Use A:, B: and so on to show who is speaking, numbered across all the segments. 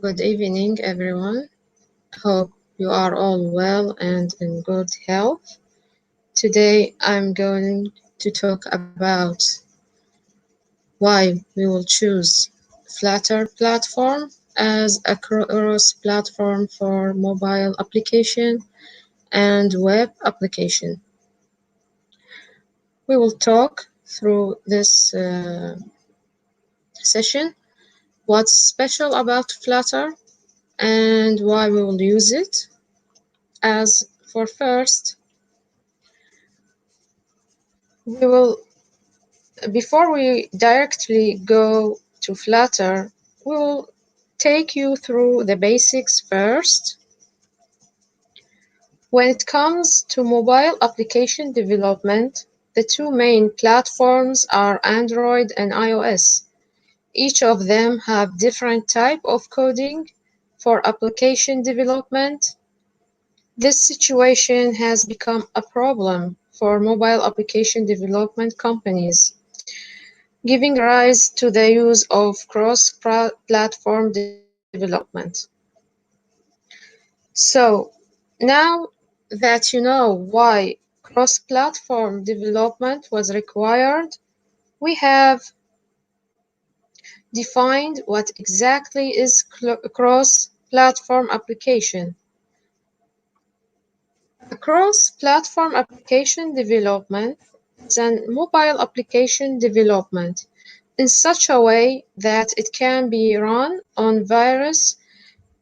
A: Good evening, everyone. Hope you are all well and in good health. Today, I'm going to talk about why we will choose Flutter platform as a cross-platform for mobile application and web application. We will talk through this session what's special about Flutter and why we will use it. As for first, we will before we directly go to Flutter, we will take you through the basics first. When it comes to mobile application development, the two main platforms are Android and iOS. Each of them have different type of coding for application development. This situation has become a problem for mobile application development companies, giving rise to the use of cross-platform development. So now that you know why cross-platform development was required, we have defined what exactly is cross-platform application. A cross-platform application development is a mobile application development in such a way that it can be run on various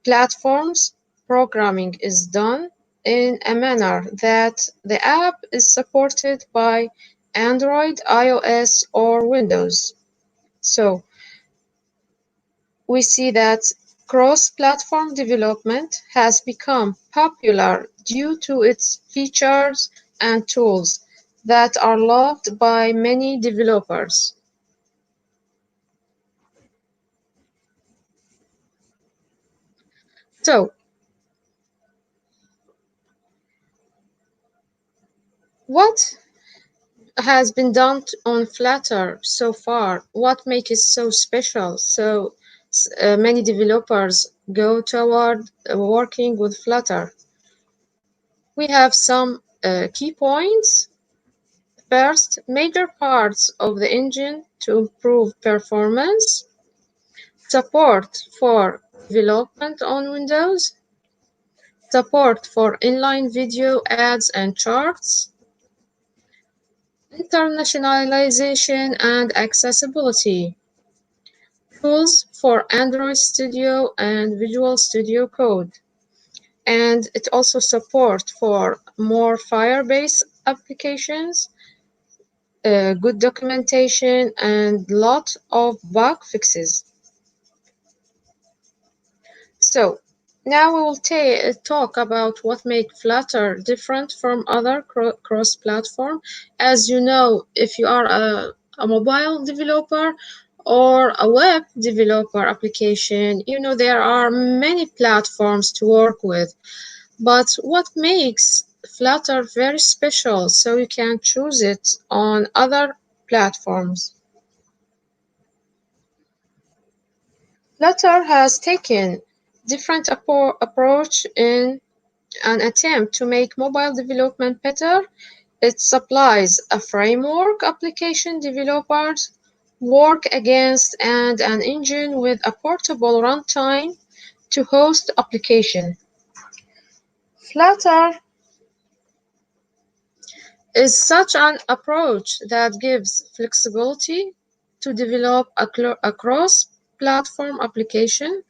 A: platforms. Programming is done in a manner that the app is supported by Android, iOS, or Windows. So we see that cross-platform development has become popular due to its features and tools that are loved by many developers. So, what has been done on Flutter so far? What makes it so special? So many developers go toward working with Flutter. We have some key points. First, major parts of the engine to improve performance, support for development on Windows, support for inline video ads and charts, internationalization and accessibility, tools for Android Studio and Visual Studio Code, and it also supports for more Firebase applications, good documentation, and lot of bug fixes. So now we will talk about what makes Flutter different from other cross-platform. As you know, if you are a mobile developer or a web developer application, you know there are many platforms to work with. But what makes Flutter very special so you can choose it on other platforms? Flutter has taken different approach in an attempt to make mobile development better. It supplies a framework application developers work against and an engine with a portable runtime to host application. Flutter is such an approach that gives flexibility to develop a cross-platform application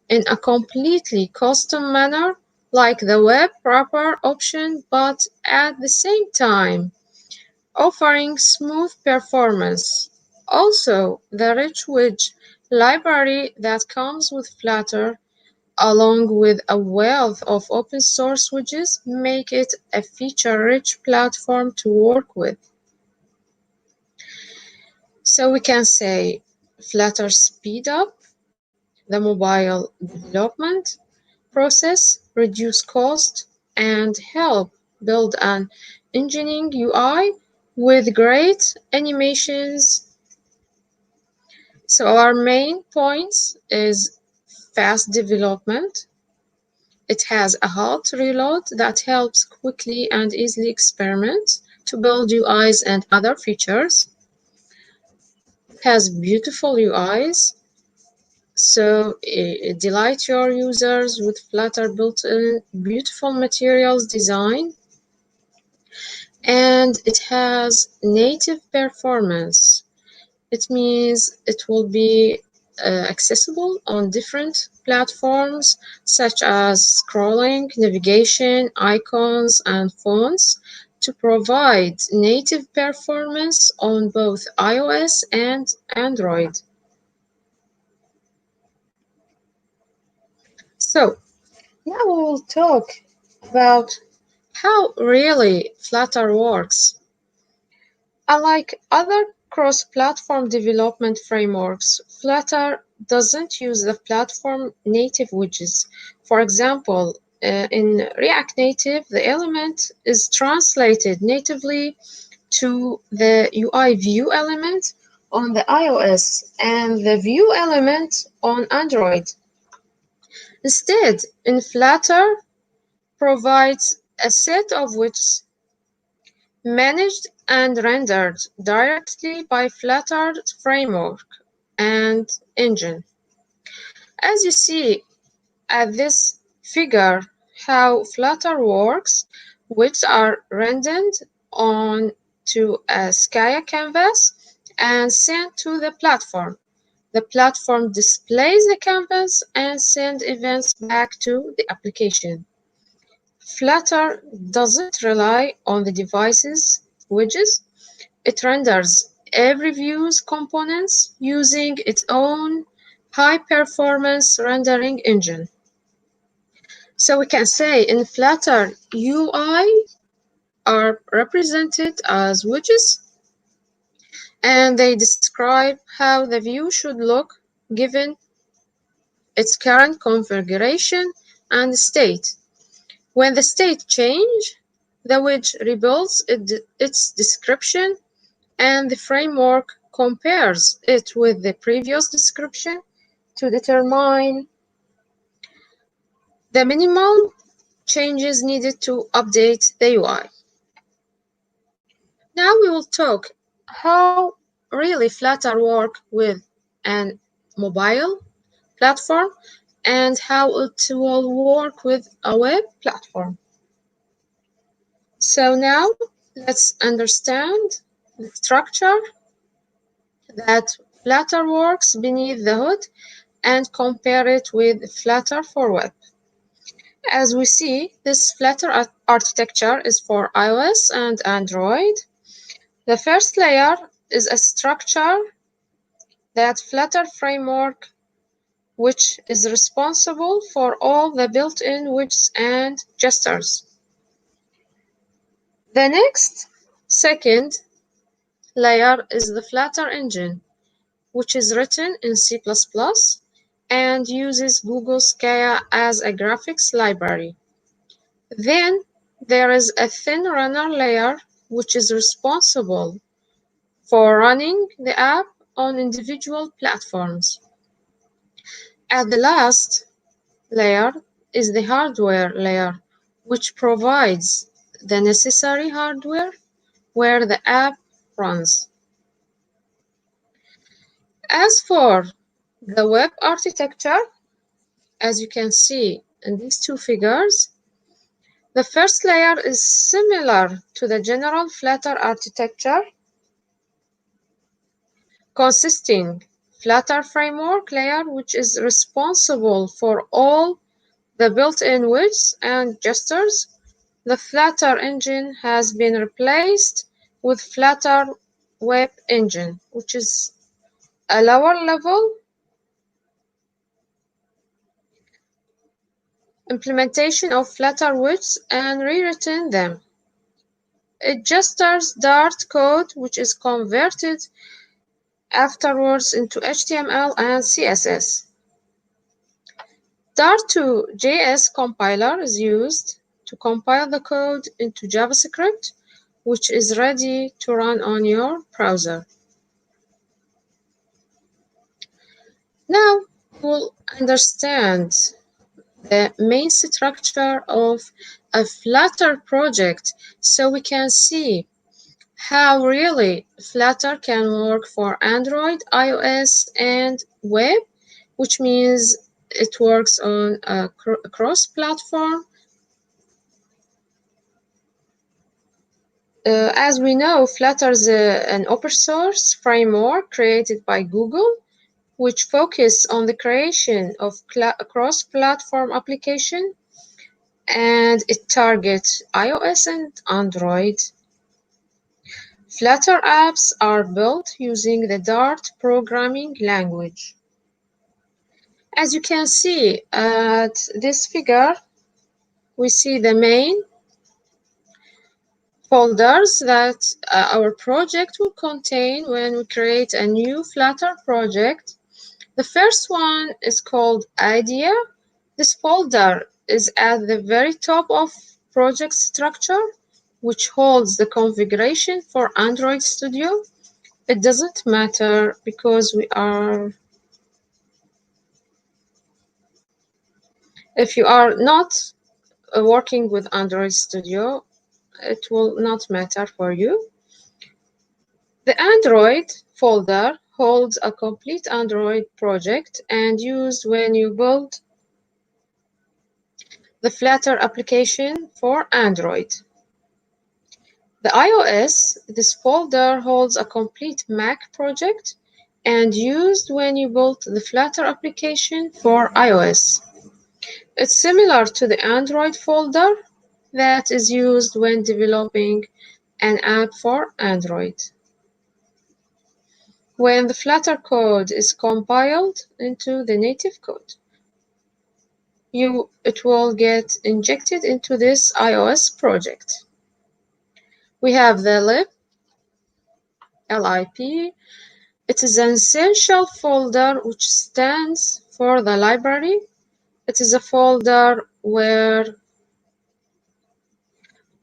A: in a completely custom manner like the web wrapper option, but at the same time offering smooth performance. Also, the rich widget library that comes with Flutter, along with a wealth of open source widgets, make it a feature-rich platform to work with. So we can say Flutter speed up the mobile development process, reduce cost, and help build an engineering UI with great animations. So our main points is fast development. It has a hot reload that helps quickly and easily experiment to build UIs and other features. It has beautiful UIs, so delight your users with Flutter built-in beautiful materials design. And it has native performance. It means it will be accessible on different platforms such as scrolling, navigation, icons, and fonts to provide native performance on both iOS and Android. So now we will talk about how really Flutter works. Unlike other cross-platform development frameworks, Flutter doesn't use the platform native widgets. For example, in React Native, the element is translated natively to the UI view element on the iOS and the view element on Android. Instead, in Flutter provides a set of widgets managed and rendered directly by Flutter framework and engine. As you see at this figure how Flutter works, widgets are rendered onto a Skya canvas and sent to the platform. The platform displays the canvas and sends events back to the application. Flutter doesn't rely on the device's widgets. It renders every view's components using its own high-performance rendering engine. So we can say in Flutter, UI are represented as widgets, and they describe how the view should look given its current configuration and state. When the state changes, the widget rebuilds its description, and the framework compares it with the previous description to determine the minimal changes needed to update the UI. Now we will talk how really Flutter works with a mobile platform and how it will work with a web platform. So now let's understand the structure that Flutter works beneath the hood and compare it with Flutter for web. As we see, this Flutter architecture is for iOS and Android. The first layer is a structure that Flutter framework, which is responsible for all the built-in widgets and gestures. The next, second layer is the Flutter engine, which is written in C++ and uses Google Skya as a graphics library. Then there is a thin runner layer, which is responsible for running the app on individual platforms. At the last layer is the hardware layer, which provides the necessary hardware where the app runs. As for the web architecture, as you can see in these two figures, the first layer is similar to the general Flutter architecture, consisting Flutter framework layer, which is responsible for all the built-in widgets and gestures. The Flutter engine has been replaced with Flutter web engine, which is a lower level implementation of Flutter widgets and rewritten them. It gestures Dart code, which is converted afterwards into HTML and CSS. Dart2.js compiler is used to compile the code into JavaScript, which is ready to run on your browser. Now, will understand the main structure of a Flutter project, so we can see how really Flutter can work for Android, iOS, and web, which means it works on a cross-platform. As we know, Flutter is an open source framework created by Google, which focus on the creation of cross-platform application, and it targets iOS and Android. Flutter apps are built using the Dart programming language. As you can see at this figure, we see the main folders that our project will contain when we create a new Flutter project. The first one is called Idea. This folder is at the very top of project structure, which holds the configuration for Android Studio. It doesn't matter because if you are not working with Android Studio, it will not matter for you. The Android folder holds a complete Android project and used when you build the Flutter application for Android. The iOS, this folder holds a complete Mac project and used when you build the Flutter application for iOS. It's similar to the Android folder that is used when developing an app for Android. When the Flutter code is compiled into the native code, it will get injected into this iOS project. We have the lib. It is an essential folder which stands for the library. It is a folder where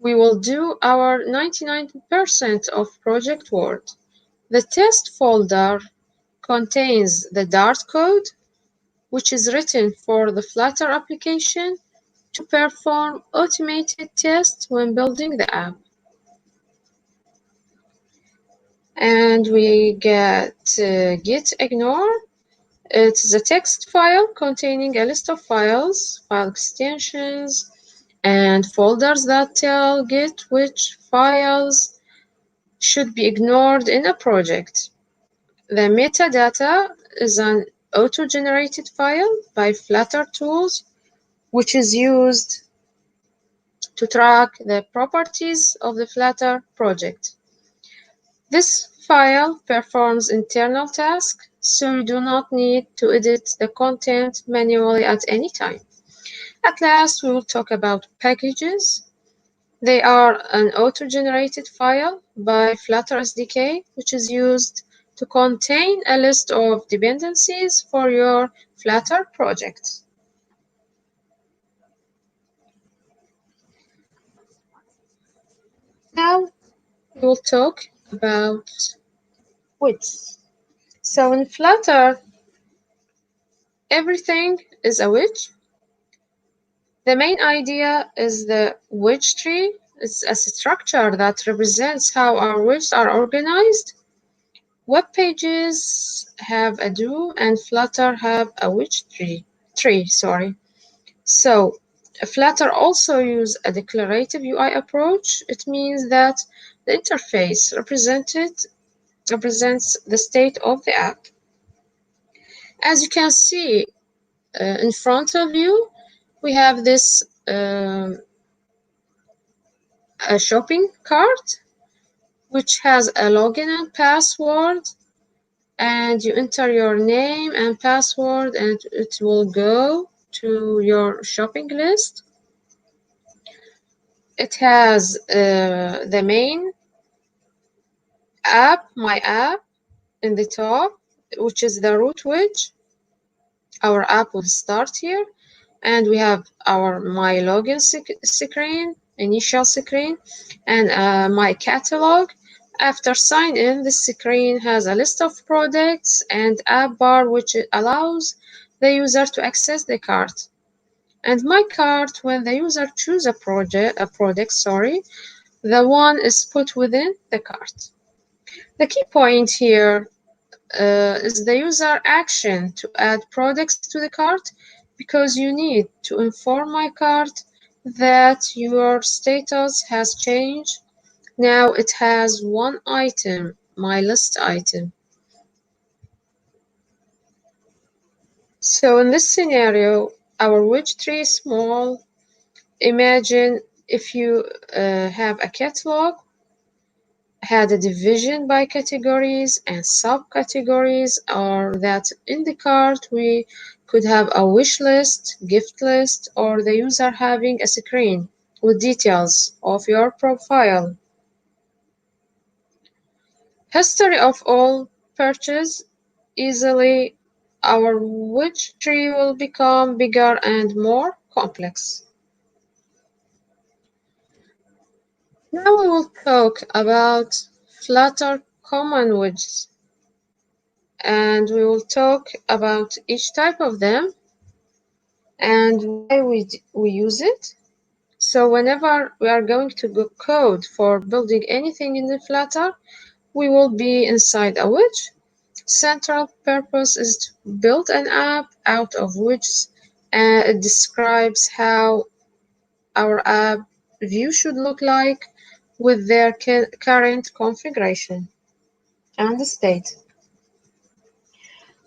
A: we will do our 99% of project work. The test folder contains the Dart code, which is written for the Flutter application to perform automated tests when building the app. And we get git ignore. It's a text file containing a list of files, file extensions, and folders that tell Git which files should be ignored in a project. The metadata is an auto-generated file by Flutter tools, which is used to track the properties of the Flutter project. This file performs internal tasks, so you do not need to edit the content manually at any time. At last, we will talk about packages. They are an auto-generated file by Flutter SDK, which is used to contain a list of dependencies for your Flutter project. Now, we will talk about widgets. So in Flutter, everything is a widget. The main idea is the widget tree. It's a structure that represents how our widgets are organized. Web pages have a do and Flutter have a widget tree. So Flutter also uses a declarative UI approach. It means that the interface represents the state of the app. As you can see in front of you, we have this a shopping cart which has a login and password, and you enter your name and password and it will go to your shopping list. It has the main app, my app, in the top, which is the root widget. Our app will start here, and we have our my login screen, initial screen, and my catalog. After sign in, this screen has a list of products and app bar, which allows the user to access the cart. And my cart, when the user chooses a product, the one is put within the cart. The key point here is the user action to add products to the cart, because you need to inform my cart that your status has changed. Now it has one item, my list item. So in this scenario, our widget tree is small. Imagine if you have a catalog, had a division by categories and subcategories, or that in the cart we could have a wish list, gift list, or the user having a screen with details of your profile. History of all purchase easily, our widget tree will become bigger and more complex. Now we will talk about Flutter common widgets, and we will talk about each type of them and why we use it. So whenever we are going to go code for building anything in the Flutter, we will be inside a widget. Central purpose is to build an app out of widgets, and it describes how our app view should look like with their current configuration and state.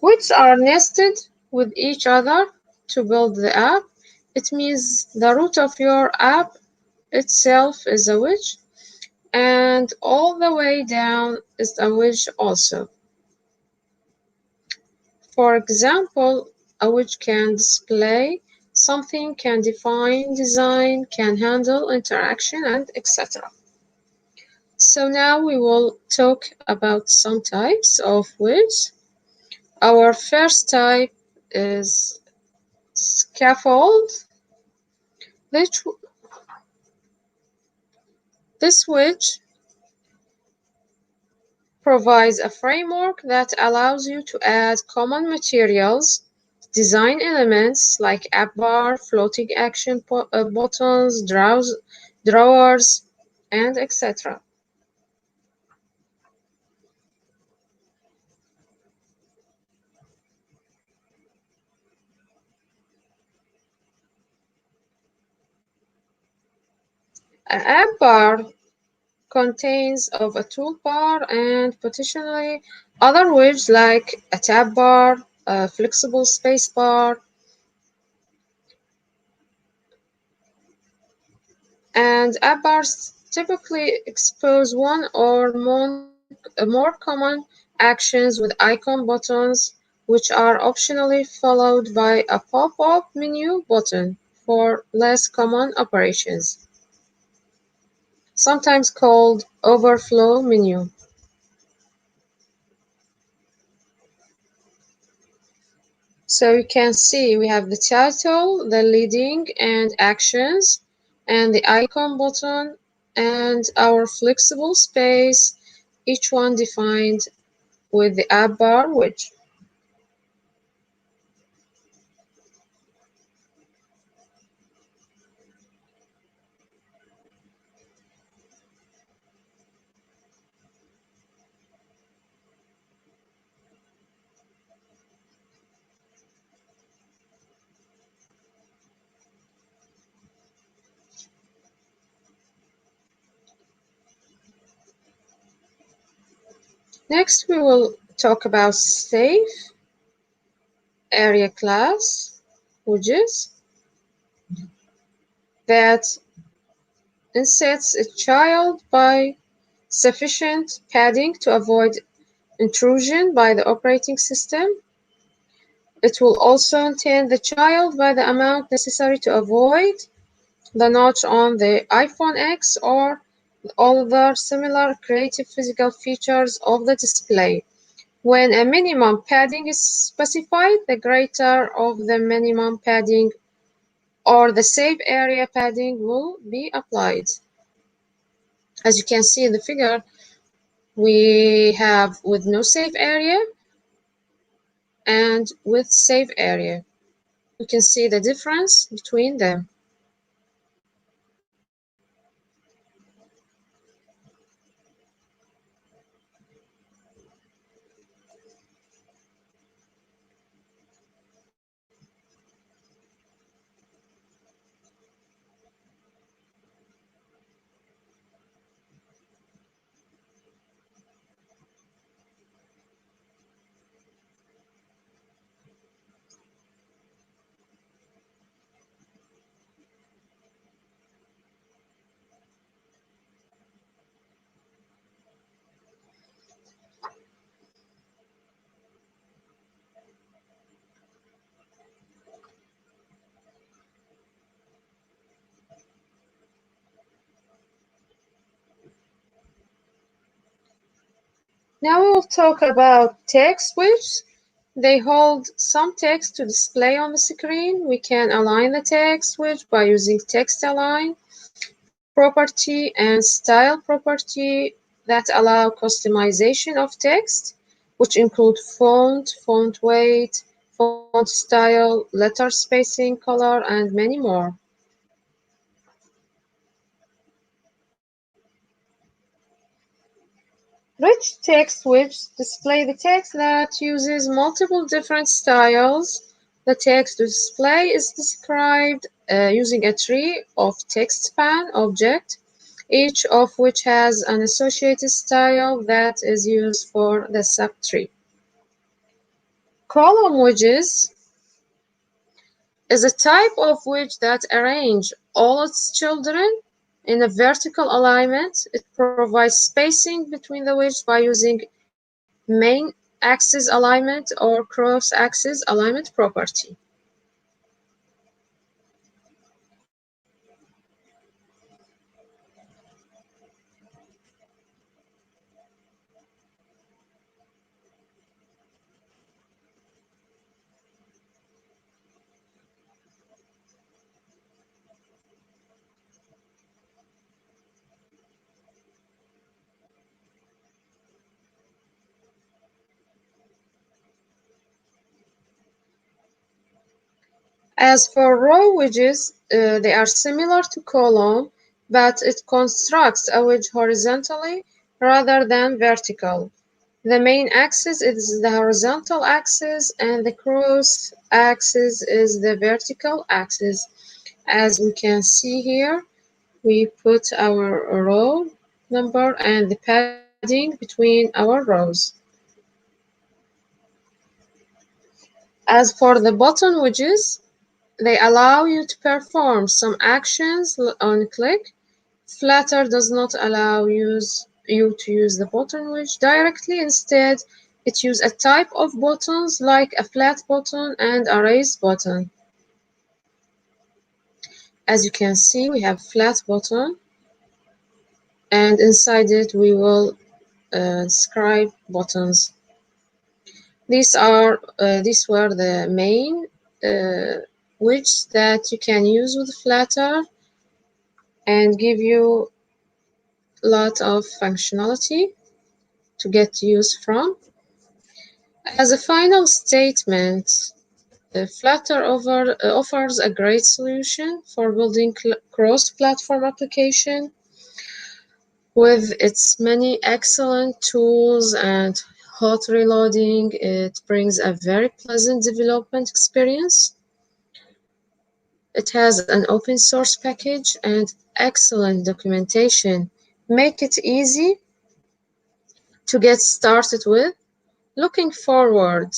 A: Widgets are nested with each other to build the app. It means the root of your app itself is a widget, and all the way down is a widget also. For example, a widget can display something, can define design, can handle interaction, and etc. So now we will talk about some types of widgets. Our first type is scaffold. This, this widget provides a framework that allows you to add common materials, design elements like app bar, floating action buttons, drawers, and etc. An app bar contains of a toolbar and potentially other widgets like a tab bar, a flexible space bar, and app bars typically expose one or more common actions with icon buttons, which are optionally followed by a pop-up menu button for less common operations, sometimes called overflow menu. So you can see we have the title, the leading and actions, and the icon button, and our flexible space, each one defined with the app bar widget. Next, we will talk about safe area class widgets that insets a child by sufficient padding to avoid intrusion by the operating system. It will also contain the child by the amount necessary to avoid the notch on the iPhone X or other similar creative physical features of the display. When a minimum padding is specified, the greater of the minimum padding or the safe area padding will be applied. As you can see in the figure, we have with no safe area and with safe area. You can see the difference between them. Now we will talk about text widgets. They hold some text to display on the screen. We can align the text widget by using text align property and style property that allow customization of text, which include font, font weight, font style, letter spacing, color, and many more. Rich text widgets display the text that uses multiple different styles. The text display is described using a tree of text span object, each of which has an associated style that is used for the subtree. Column widgets is a type of widget that arrange all its children in a vertical alignment. It provides spacing between the widgets by using main axis alignment or cross-axis alignment property. As for row widgets, they are similar to column, but it constructs a widget horizontally rather than vertical. The main axis is the horizontal axis and the cross axis is the vertical axis. As we can see here, we put our row number and the padding between our rows. As for the button widgets, they allow you to perform some actions on click. Flutter does not allow you to use the button widget directly. Instead, it uses a type of buttons like a flat button and a raised button. As you can see, we have flat button, and inside it we will describe buttons. These were the main widgets that you can use with Flutter and give you a lot of functionality to get use from. As a final statement, Flutter offers a great solution for building cross-platform application. With its many excellent tools and hot reloading, it brings a very pleasant development experience. It has an open source package and excellent documentation. Make it easy to get started with. Looking forward,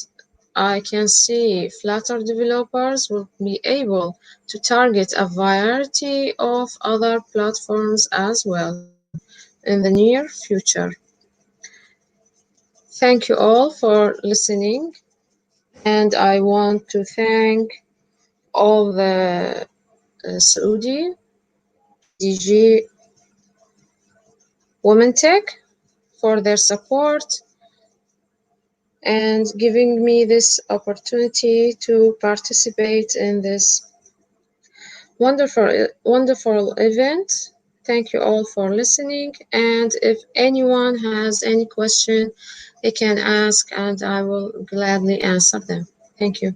A: I can see Flutter developers will be able to target a variety of other platforms as well in the near future. Thank you all for listening, and I want to thank all the Saudi PDG Women Tech for their support and giving me this opportunity to participate in this wonderful event. Thank you all for listening, and if anyone has any question, they can ask and I will gladly answer them. Thank you.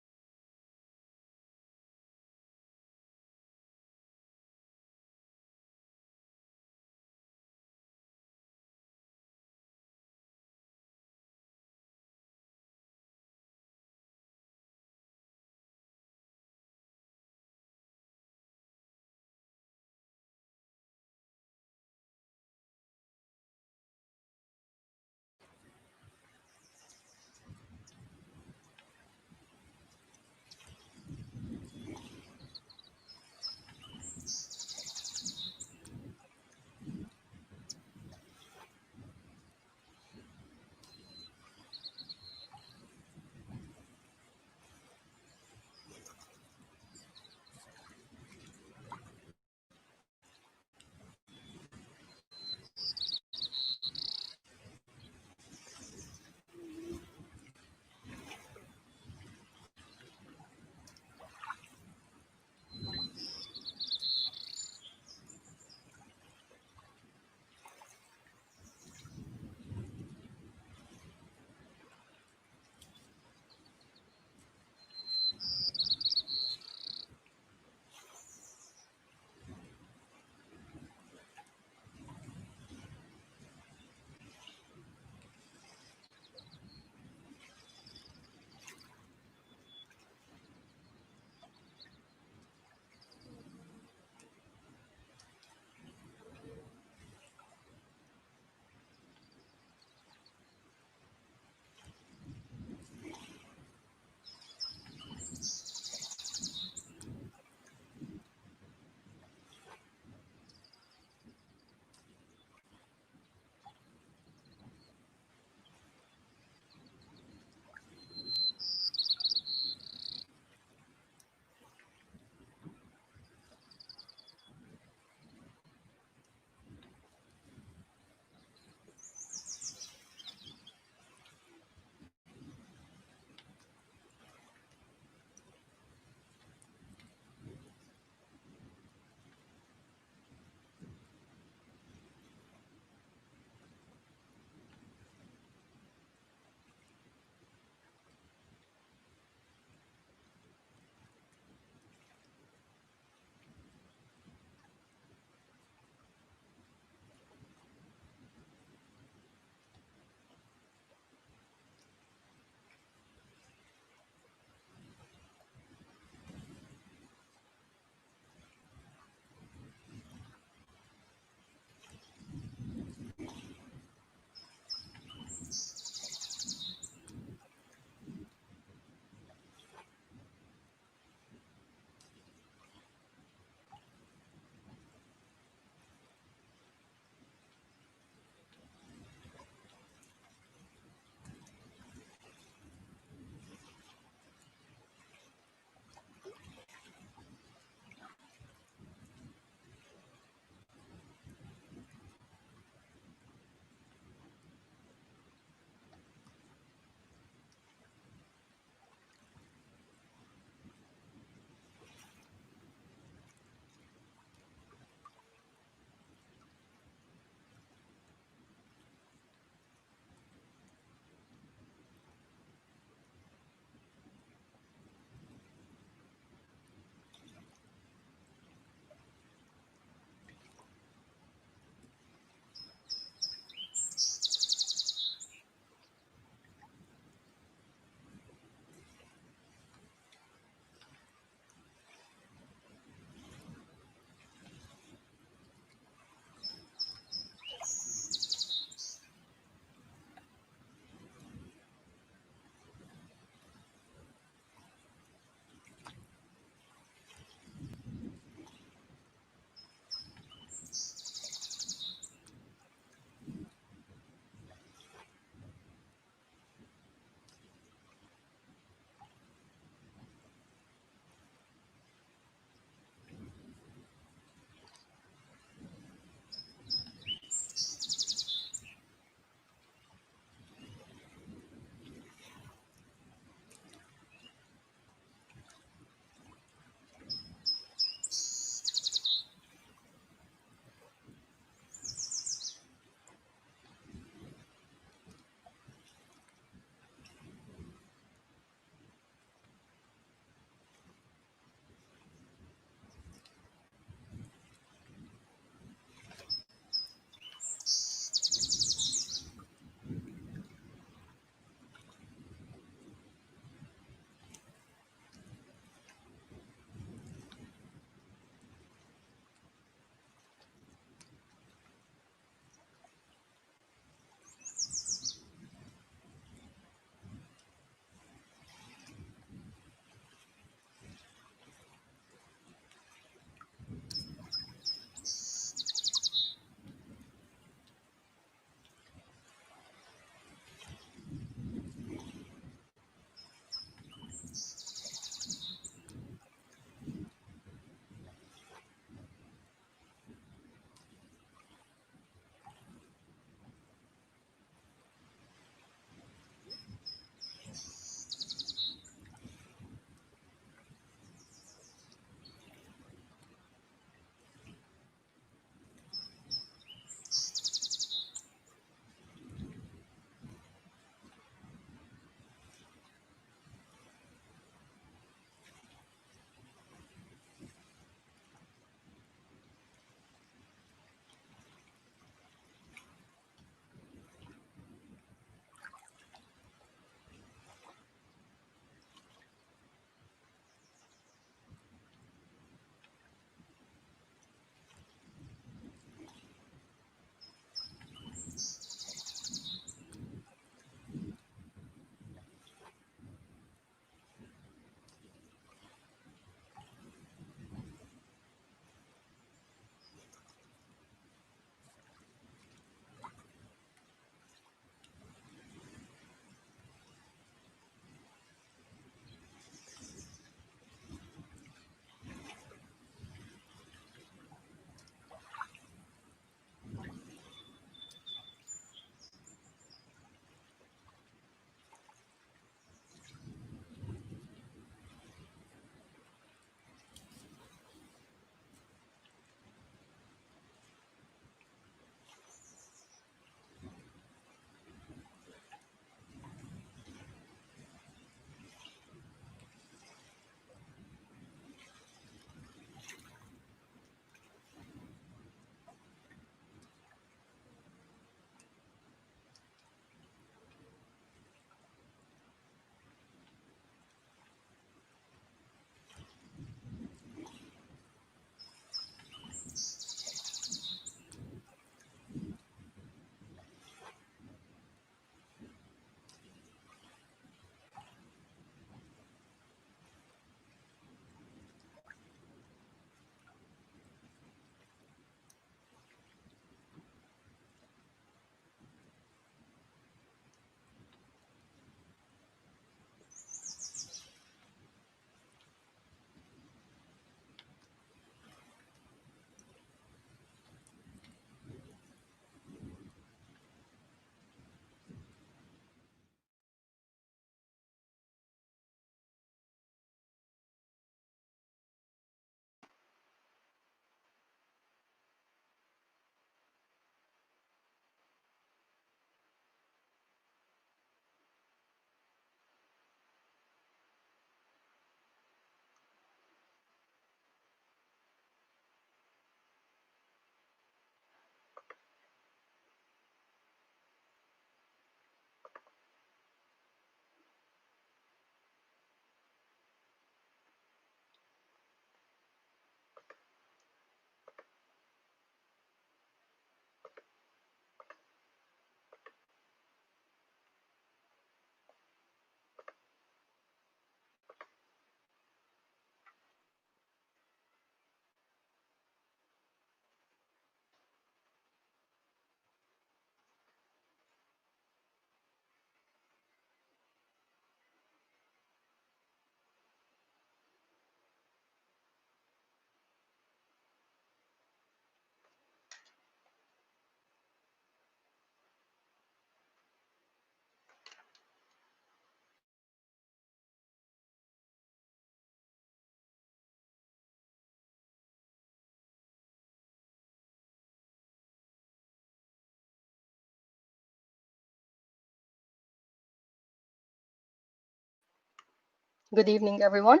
B: Good evening, everyone.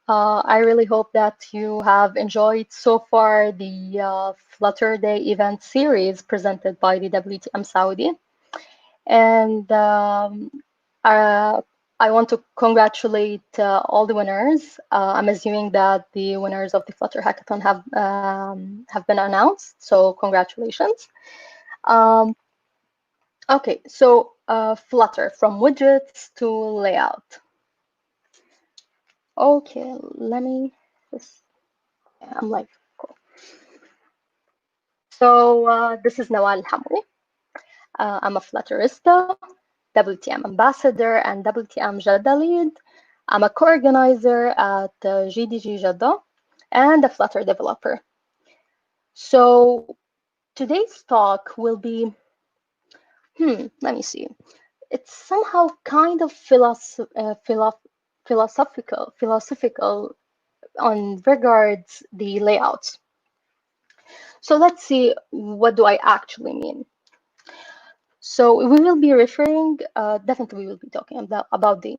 B: I really hope that you have enjoyed so far the Flutter Day event series presented by the WTM Saudi. And uh, I want to congratulate all the winners. I'm assuming that the winners of the Flutter Hackathon have been announced, so congratulations. Okay, so Flutter, from widgets to layout. Okay, let me just, I'm live. Cool. So this is Nawal Hamwi. I'm a Flutterista, WTM ambassador, and WTM Jeddah lead. I'm a co-organizer at GDG Jeddah and a Flutter developer. So today's talk will be, let me see. It's somehow kind of philosophical on regards the layouts. So let's see, what do I actually mean? So we will be referring, definitely we will be talking about the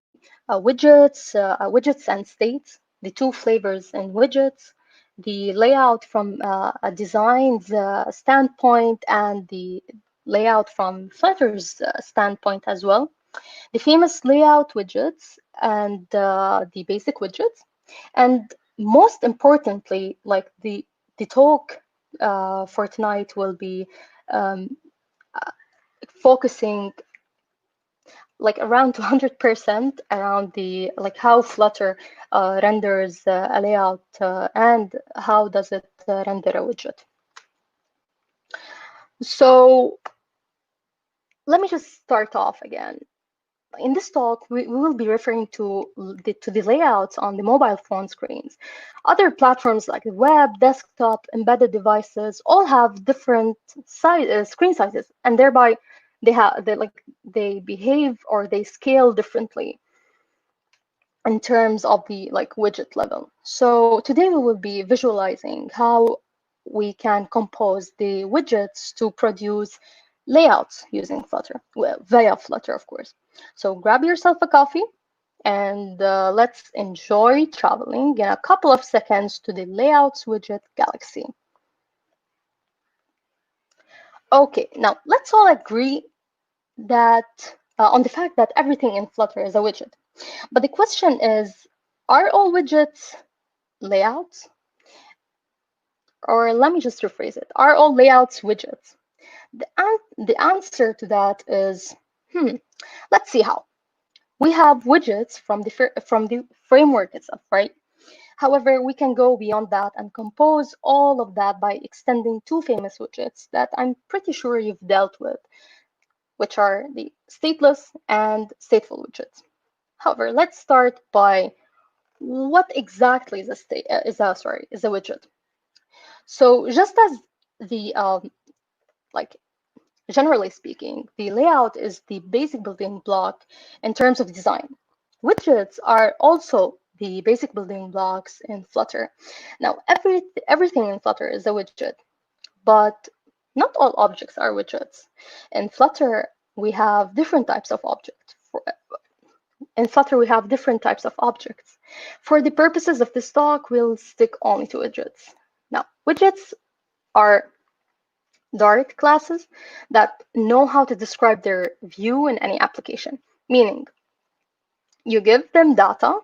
B: widgets and states, the two flavors in widgets, the layout from a design's standpoint, and the layout from Flutter's standpoint as well. The famous layout widgets and the basic widgets. And most importantly, like the talk for tonight will be um, focusing like around 200% around the like how Flutter renders a layout and how does it render a widget. So let me just start off again. In this talk, we will be referring to the layouts on the mobile phone screens. Other platforms like the web, desktop, embedded devices all have different screen sizes, and thereby they behave or they scale differently in terms of the like widget level. So today we will be visualizing how we can compose the widgets to produce layouts using Flutter, well, via Flutter, of course. So grab yourself a coffee and let's enjoy traveling in a couple of seconds to the layouts widget galaxy. Okay, now let's all agree that on the fact that everything in Flutter is a widget. But the question is, are all widgets layouts? Or let me just rephrase it. Are all layouts widgets? The answer to that is, let's see how. We have widgets from the framework itself, right? However, we can go beyond that and compose all of that by extending two famous widgets that I'm pretty sure you've dealt with, which are the stateless and stateful widgets. However, let's start by what exactly is a widget. So just as the like generally speaking, the layout is the basic building block in terms of design. Widgets are also the basic building blocks in Flutter. Now, everything in Flutter is a widget, but not all objects are widgets. In Flutter, we have different types of objects. In Flutter, we have different types of objects. For the purposes of this talk, we'll stick only to widgets. Now, widgets are Dart classes that know how to describe their view in any application, meaning you give them data.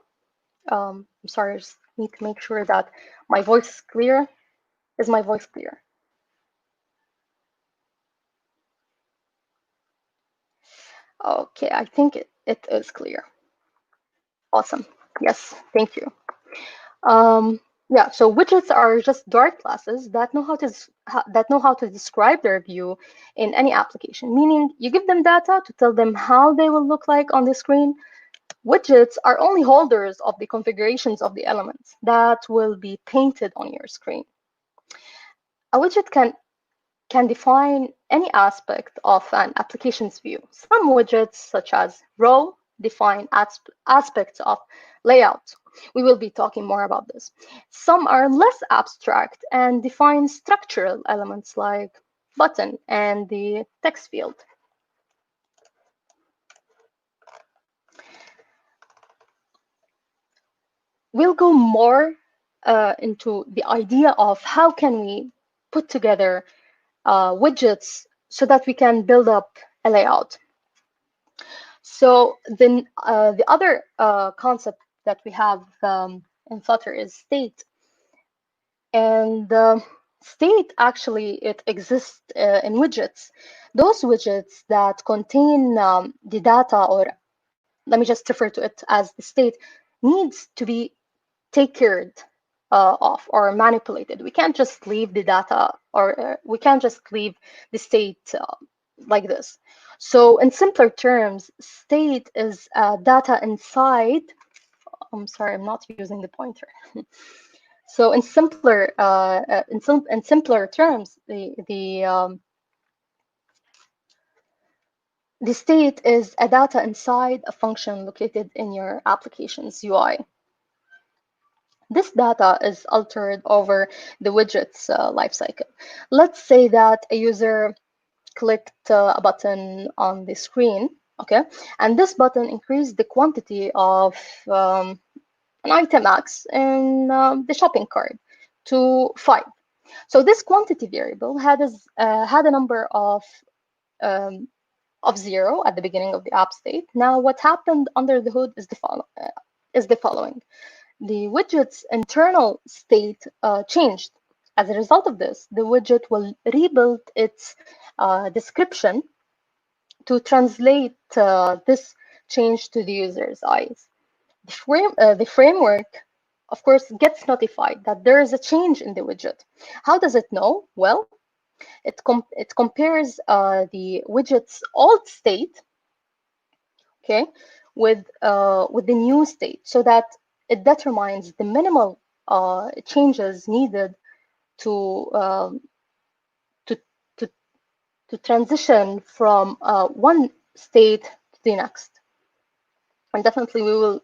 B: I'm sorry, I just need to make sure that my voice is clear. Is my voice clear? Okay, I think it is clear. Awesome. Yes, thank you. Yeah, so widgets are just Dart classes that know how to describe their view in any application. Meaning, you give them data to tell them how they will look like on the screen. Widgets are only holders of the configurations of the elements that will be painted on your screen. A widget can define any aspect of an application's view. Some widgets, such as row, define aspects of layout. We will be talking more about this. Some are less abstract and define structural elements like button and the text field. we'll go more into the idea of how can we put together widgets so that we can build up a layout. So then the other concept that we have in Flutter is state. And state, actually, it exists in widgets. Those widgets that contain the data, or let me just refer to it as the state, needs to be taken of or manipulated. We can't just leave the data, or we can't just leave the state like this. So in simpler terms, state is data inside. I'm sorry, I'm not using the pointer. So in simpler in simpler terms, the state is a data inside a function located in your application's UI. This data is altered over the widget's lifecycle. Let's say that a user clicked a button on the screen, okay, and this button increased the quantity of an item X in the shopping cart to 5. So this quantity variable had a number of 0 at the beginning of the app state. Now, what happened under the hood is the following. The widget's internal state changed. As a result of this, the widget will rebuild its description to translate this change to the user's eyes. The framework, of course, gets notified that there is a change in the widget. How does it know? Well, it compares the widget's old state, okay, with the new state, so that it determines the minimal changes needed to to transition from one state to the next. And definitely we will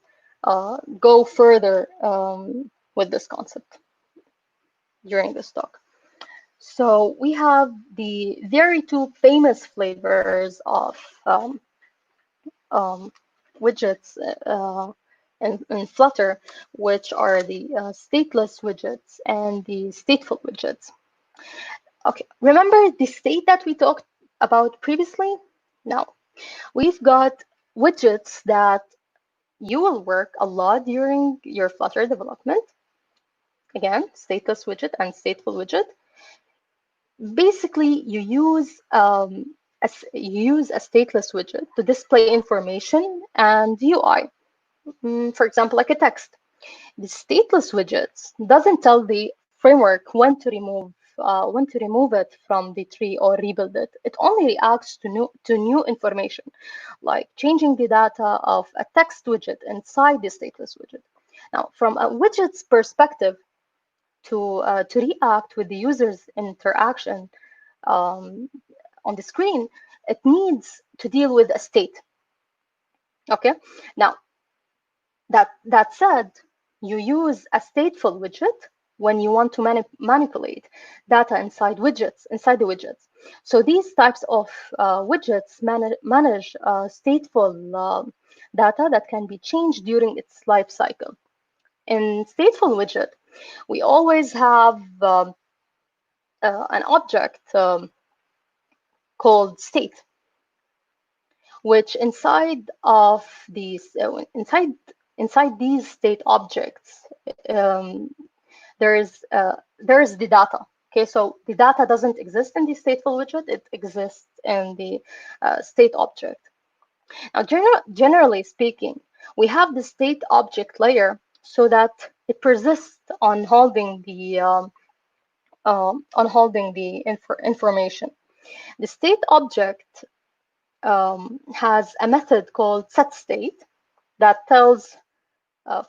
B: go further with this concept during this talk. So we have the very two famous flavors of widgets in Flutter, which are the stateless widgets and the stateful widgets. Okay, remember the state that we talked about previously? Now, we've got widgets that you will work a lot during your Flutter development. Again, stateless widget and stateful widget. Basically, you use a stateless widget to display information and UI. For example, like a text. The stateless widgets doesn't tell the framework when to remove it from the tree or rebuild it. It only reacts to new information, like changing the data of a text widget inside the stateless widget. Now, from a widget's perspective, to react with the user's interaction on the screen, it needs to deal with a state. Okay. Now, that said, you use a stateful widget when you want to manipulate data inside the widgets. So these types of widgets manage stateful data that can be changed during its life cycle. In stateful widget, we always have an object called state, which inside these state objects, there is the data. Okay, so the data doesn't exist in the stateful widget; it exists in the state object. Now, generally speaking, we have the state object layer so that it persists on holding the information. The state object has a method called setState that tells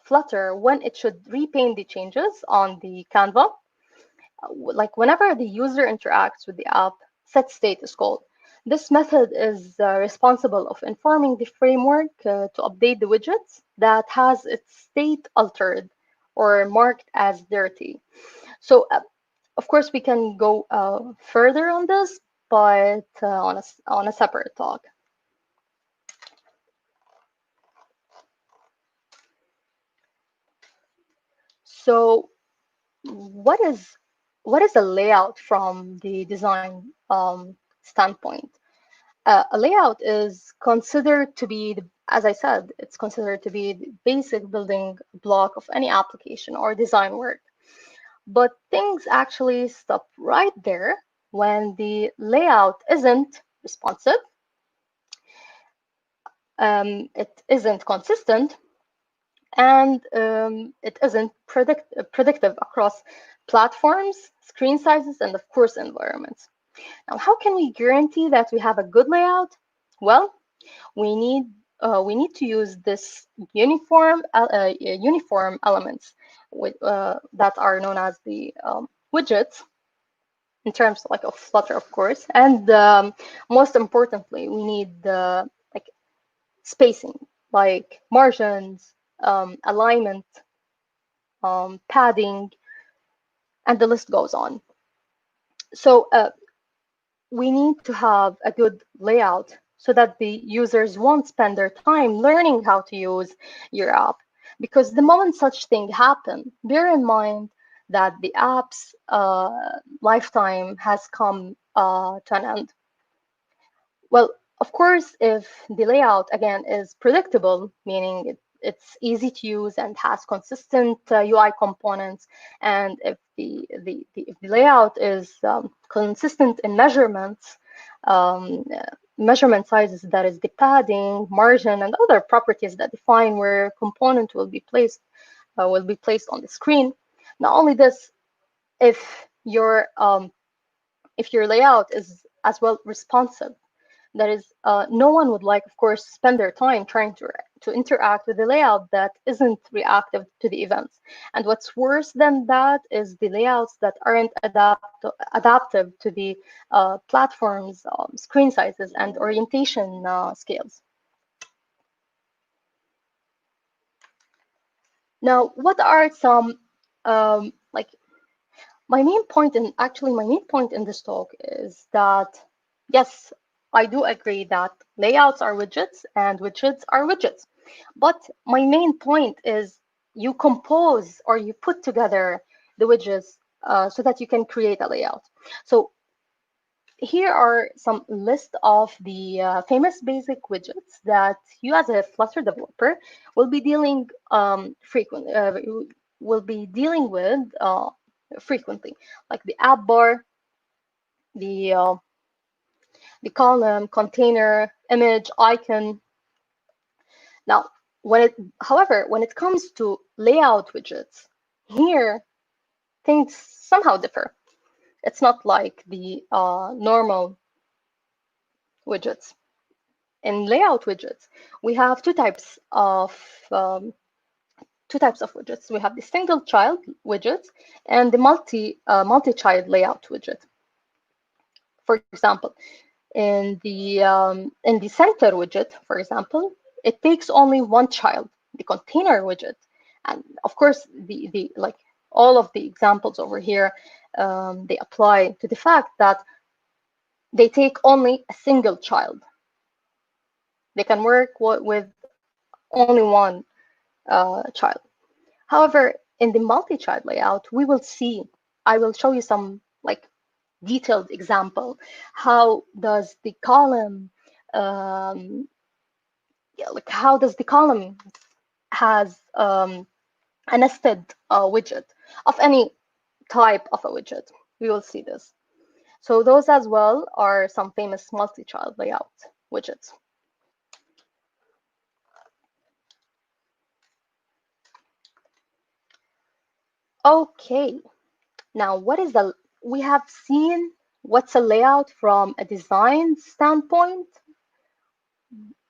B: Flutter when it should repaint the changes on the Canva. Like whenever the user interacts with the app, setState is called. This method is responsible of informing the framework to update the widgets that has its state altered or marked as dirty. So, of course, we can go further on this, but on a separate talk. So what is a layout from the design standpoint? A layout is considered to be, as I said, it's considered to be the basic building block of any application or design work. But things actually stop right there when the layout isn't responsive, it isn't consistent, and it isn't predictive across platforms, screen sizes, and of course, environments. Now, how can we guarantee that we have a good layout? Well, we need to use this uniform elements that are known as the widgets in terms like of Flutter, of course, and most importantly, we need like spacing, like margins, alignment, padding, and the list goes on. So we need to have a good layout so that the users won't spend their time learning how to use your app. Because the moment such thing happen, bear in mind that the app's lifetime has come to an end. Well, of course, if the layout, again, is predictable, meaning it's easy to use and has consistent UI components, and if if the layout is consistent in measurements, measurement sizes, that is the padding, margin, and other properties that define where component will be placed on the screen. Not only this, if your layout is as well responsive, that is, no one would like, of course, spend their time trying to interact with the layout that isn't reactive to the events. And what's worse than that is the layouts that aren't adaptive to the platform's screen sizes and orientation scales. Now, what are some like my main point in this talk is that, yes, I do agree that layouts are widgets and widgets are widgets. But my main point is you compose or you put together the widgets so that you can create a layout. So here are some list of the famous basic widgets that you as a Flutter developer will be dealing with frequently, like the app bar, the column, container, image, icon. Now, however, when it comes to layout widgets, here things somehow differ. It's not like the normal widgets. In layout widgets, we have two types of widgets. We have the single child widgets and the multi-child layout widget. For example, in the center widget, for example, it takes only one child, the container widget. And of course, the like all of the examples over here, they apply to the fact that they take only a single child. They can work with only one child. However, in the multi-child layout, I will show you some like detailed example. How does the column has a nested widget of any type of a widget. We will see this. So those as well are some famous multi-child layout widgets. Okay, now we have seen what's a layout from a design standpoint.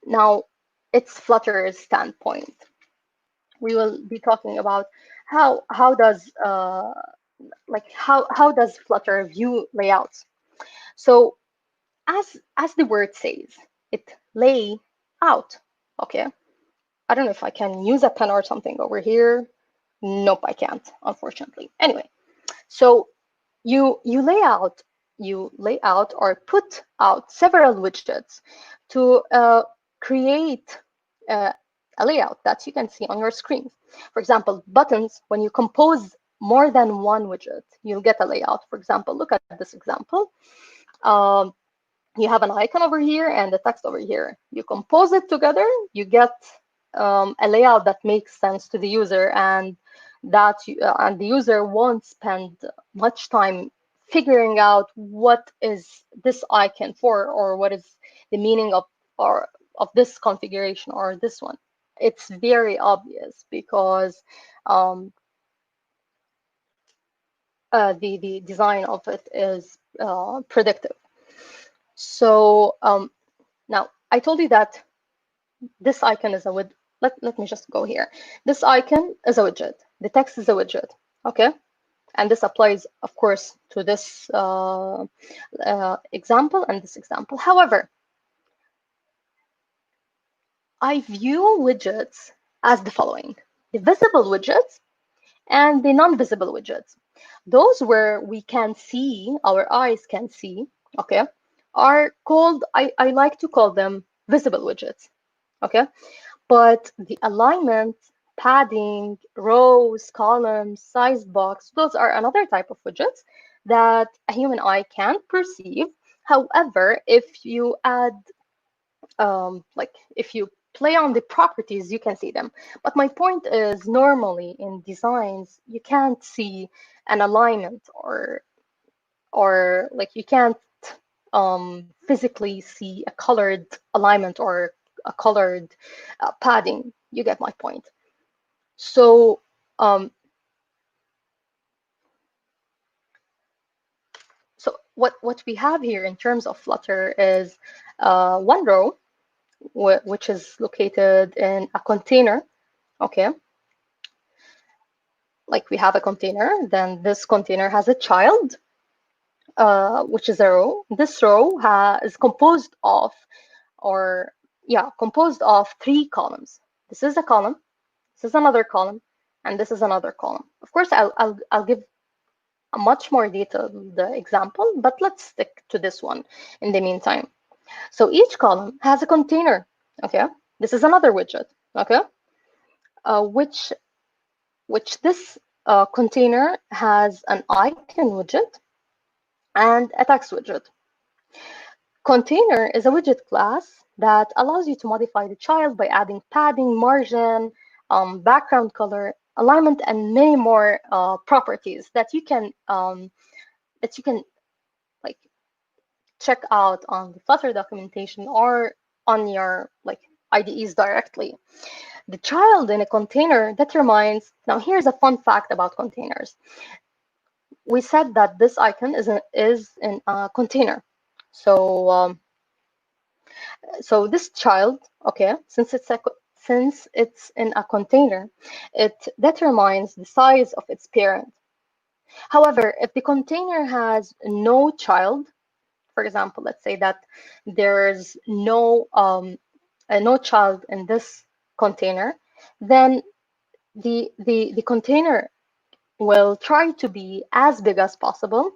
B: Now it's Flutter's standpoint. We will be talking about how does Flutter view layouts. So as the word says, it lay out. Okay, I don't know if I can use a pen or something over here. Nope, I can't, unfortunately. Anyway, so you lay out or put out several widgets to create a a layout that you can see on your screen. For example, buttons, when you compose more than one widget, you'll get a layout. For example, look at this example. You have an icon over here and the text over here. You compose it together, you get a layout that makes sense to the user, and the user won't spend much time figuring out what is this icon for, or what is the meaning of this configuration or this one. It's very obvious because the design of it is predictive. So now I told you that this icon is a widget. Let me just go here. This icon is a widget. The text is a widget. Okay, and this applies, of course, to this example and this example. However, I view widgets as the following: the visible widgets and the non-visible widgets. Those where we can see, our eyes can see, okay, are called, I like to call them visible widgets, okay? But the alignment, padding, rows, columns, size box, those are another type of widgets that a human eye can't perceive. However, if you add, if you play on the properties, you can see them. But my point is, normally in designs, you can't see an alignment, or like you can't physically see a colored alignment or a colored padding. You get my point. So what we have here in terms of Flutter is one row, which is located in a container, okay? Like we have a container, then this container has a child, which is a row. This row is composed of, composed of 3 columns. This is a column, this is another column, and this is another column. Of course, I'll give a much more detailed example, but let's stick to this one in the meantime. So each column has a container, okay? This is another widget, okay? Which this container has an icon widget and a text widget. Container is a widget class that allows you to modify the child by adding padding, margin, background color, alignment, and many more properties that you can like check out on the Flutter documentation or on your IDEs directly. The child in a container determines. Now, here's a fun fact about containers. We said that this icon is in a container. So so this child, okay, since it's in a container, it determines the size of its parent. However, if the container has no child, for example, let's say that there's no child in this container, then the container will try to be as big as possible.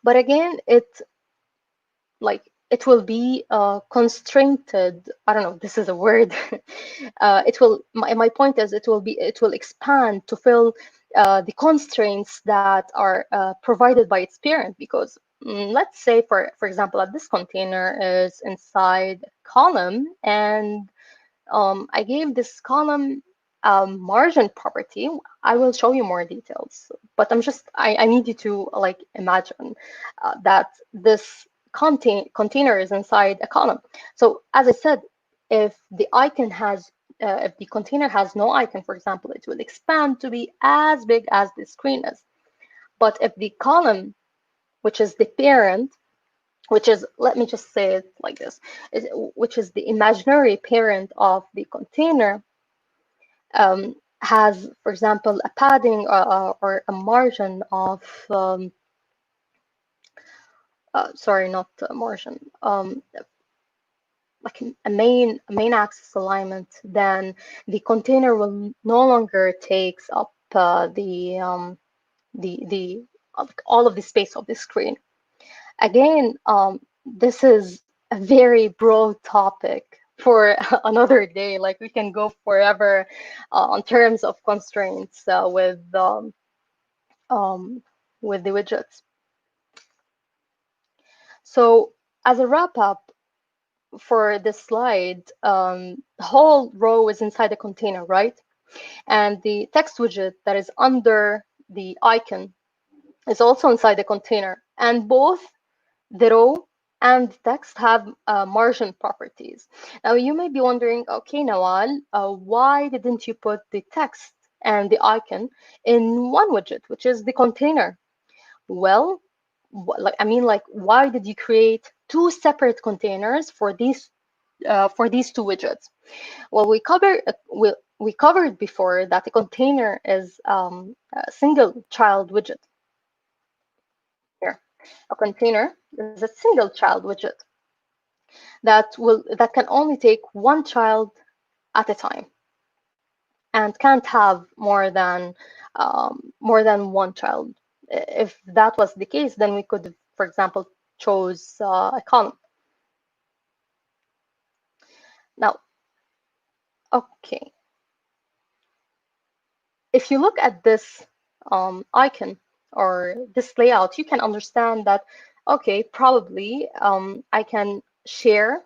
B: But again, it will be constrained. I don't know, this is a word. It will. My point is, it will expand to fill the constraints that are provided by its parent. Because let's say, for example, that this container is inside a column, and I gave this column margin property. I will show you more details, but I need you to imagine that this container is inside a column. So as I said, if the container has no icon, for example, it will expand to be as big as the screen is. But if the column, which is the parent, which is, let me just say it like this, which is the imaginary parent of the container, has, for example, a padding or a margin of sorry, not a margin, like a main axis alignment, then the container will no longer takes up all of the space of the screen. Again, this is a very broad topic for another day. Like we can go forever on terms of constraints with the widgets. So as a wrap up for this slide, the whole row is inside a container, right? And the text widget that is under the icon is also inside the container. And both the row and text have margin properties. Now you may be wondering, okay, Nawal, why didn't you put the text and the icon in one widget, which is the container? Well, why did you create two separate containers for these two widgets? Well, we covered before that the container is a single child widget. Here, a container is a single child widget that can only take one child at a time and can't have more than one child. If that was the case, then we could, for example, chose a column. Now, okay, if you look at this icon or this layout, you can understand that, okay, probably I can share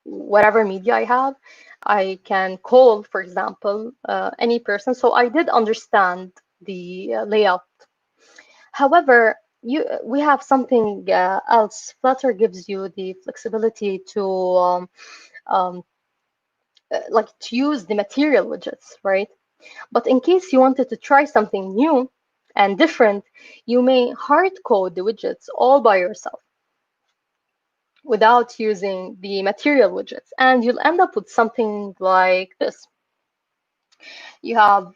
B: whatever media I have. I can call, for example, any person. So I did understand the layout. However, we have something else. Flutter gives you the flexibility to to use the material widgets, right? But in case you wanted to try something new and different, you may hard code the widgets all by yourself without using the material widgets, and you'll end up with something like this. You have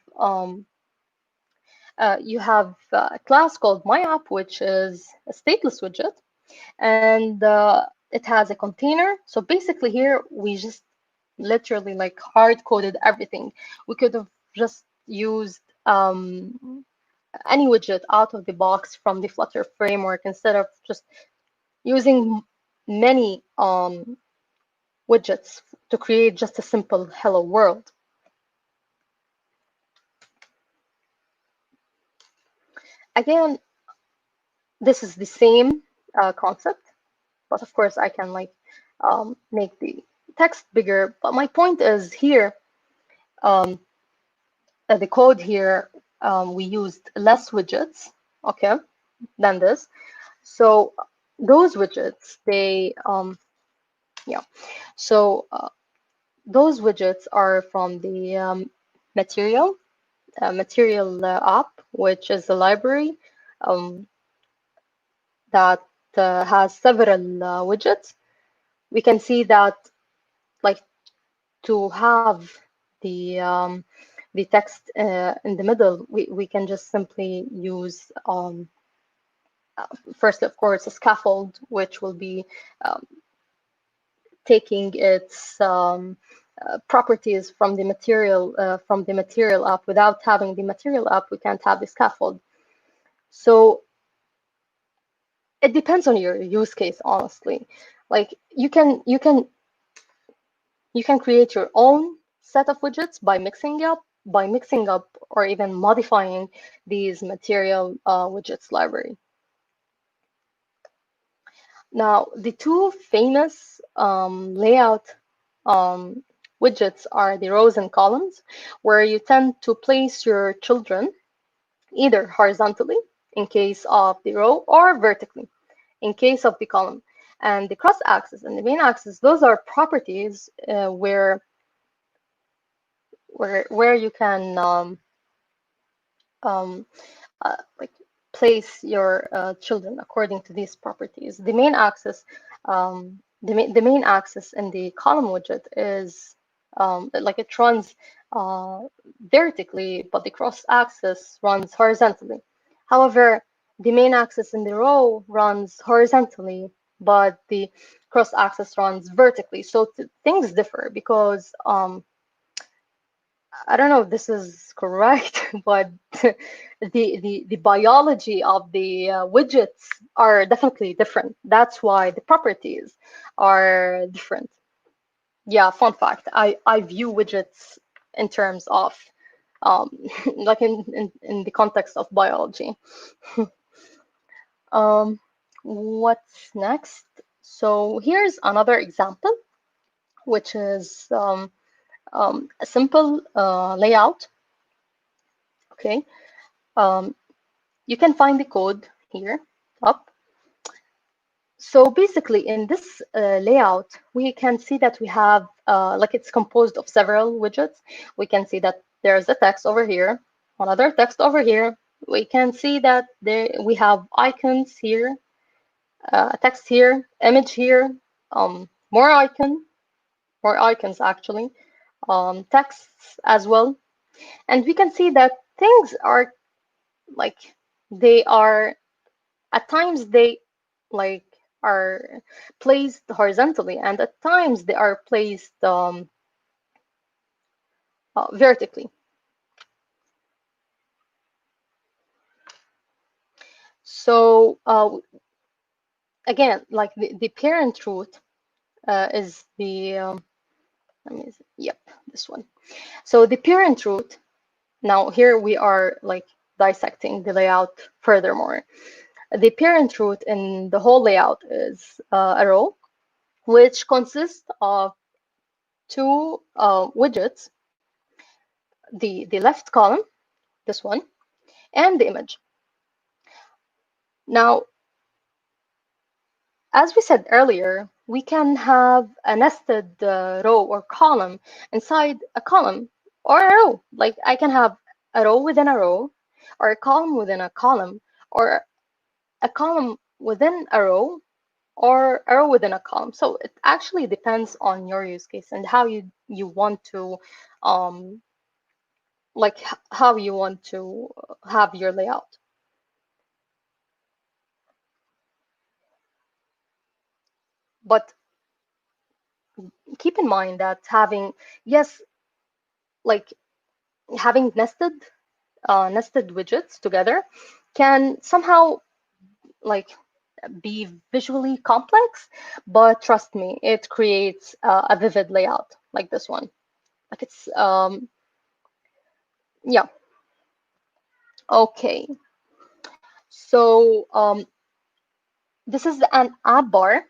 B: a class called MyApp, which is a stateless widget, and it has a container. So basically here, we just literally like hard coded everything. We could have just used any widget out of the box from the Flutter framework instead of just using many widgets to create just a simple hello world. Again, this is the same concept, but of course I can make the text bigger. But my point is here, the code here, we used less widgets, okay, than this. So those widgets, those widgets are from the material app, which is a library that has several widgets. We can see that, like, to have the text in the middle, we can just simply use first, of course, a scaffold, which will be taking its properties from the material app. Without having the material app, we can't have the scaffold. So it depends on your use case, honestly. Like you can create your own set of widgets by mixing up or even modifying these material widgets library. Now, the two famous layout widgets are the rows and columns, where you tend to place your children either horizontally in case of the row or vertically in case of the column. And the cross axis and the main axis, those are properties where you can like place your children according to these properties. The main axis, the main axis in the column widget is like it runs vertically, but the cross axis runs horizontally. However, the main axis in the row runs horizontally, but the cross axis runs vertically. So things differ because I don't know if this is correct, but the biology of the widgets are definitely different. That's why the properties are different. Yeah, fun fact, I view widgets in terms of like in the context of biology. What's next? So here's another example, which is a simple layout. Okay, you can find the code here up. So basically, in this layout, we can see that we have like it's composed of several widgets. We can see that there's a text over here, another text over here. We can see that we have icons here, text here, image here, more icons actually, texts as well. And we can see that things are like they are at times they like are placed horizontally, and at times they are placed vertically. So again, like the parent root is the let me see, yep, this one. So the parent root, now here we are like dissecting the layout furthermore. The parent root in the whole layout is a row, which consists of two widgets, the left column, this one, and the image. Now, as we said earlier, we can have a nested row or column inside a column or a row. Like I can have a row within a row, or a column within a column, or a column within a row, or a row within a column. So it actually depends on your use case and how you want to like how you want to have your layout. But keep in mind that yes, like having nested widgets together can somehow like be visually complex, but trust me, it creates a vivid layout like this one. Like it's yeah. Okay, so this is an app bar.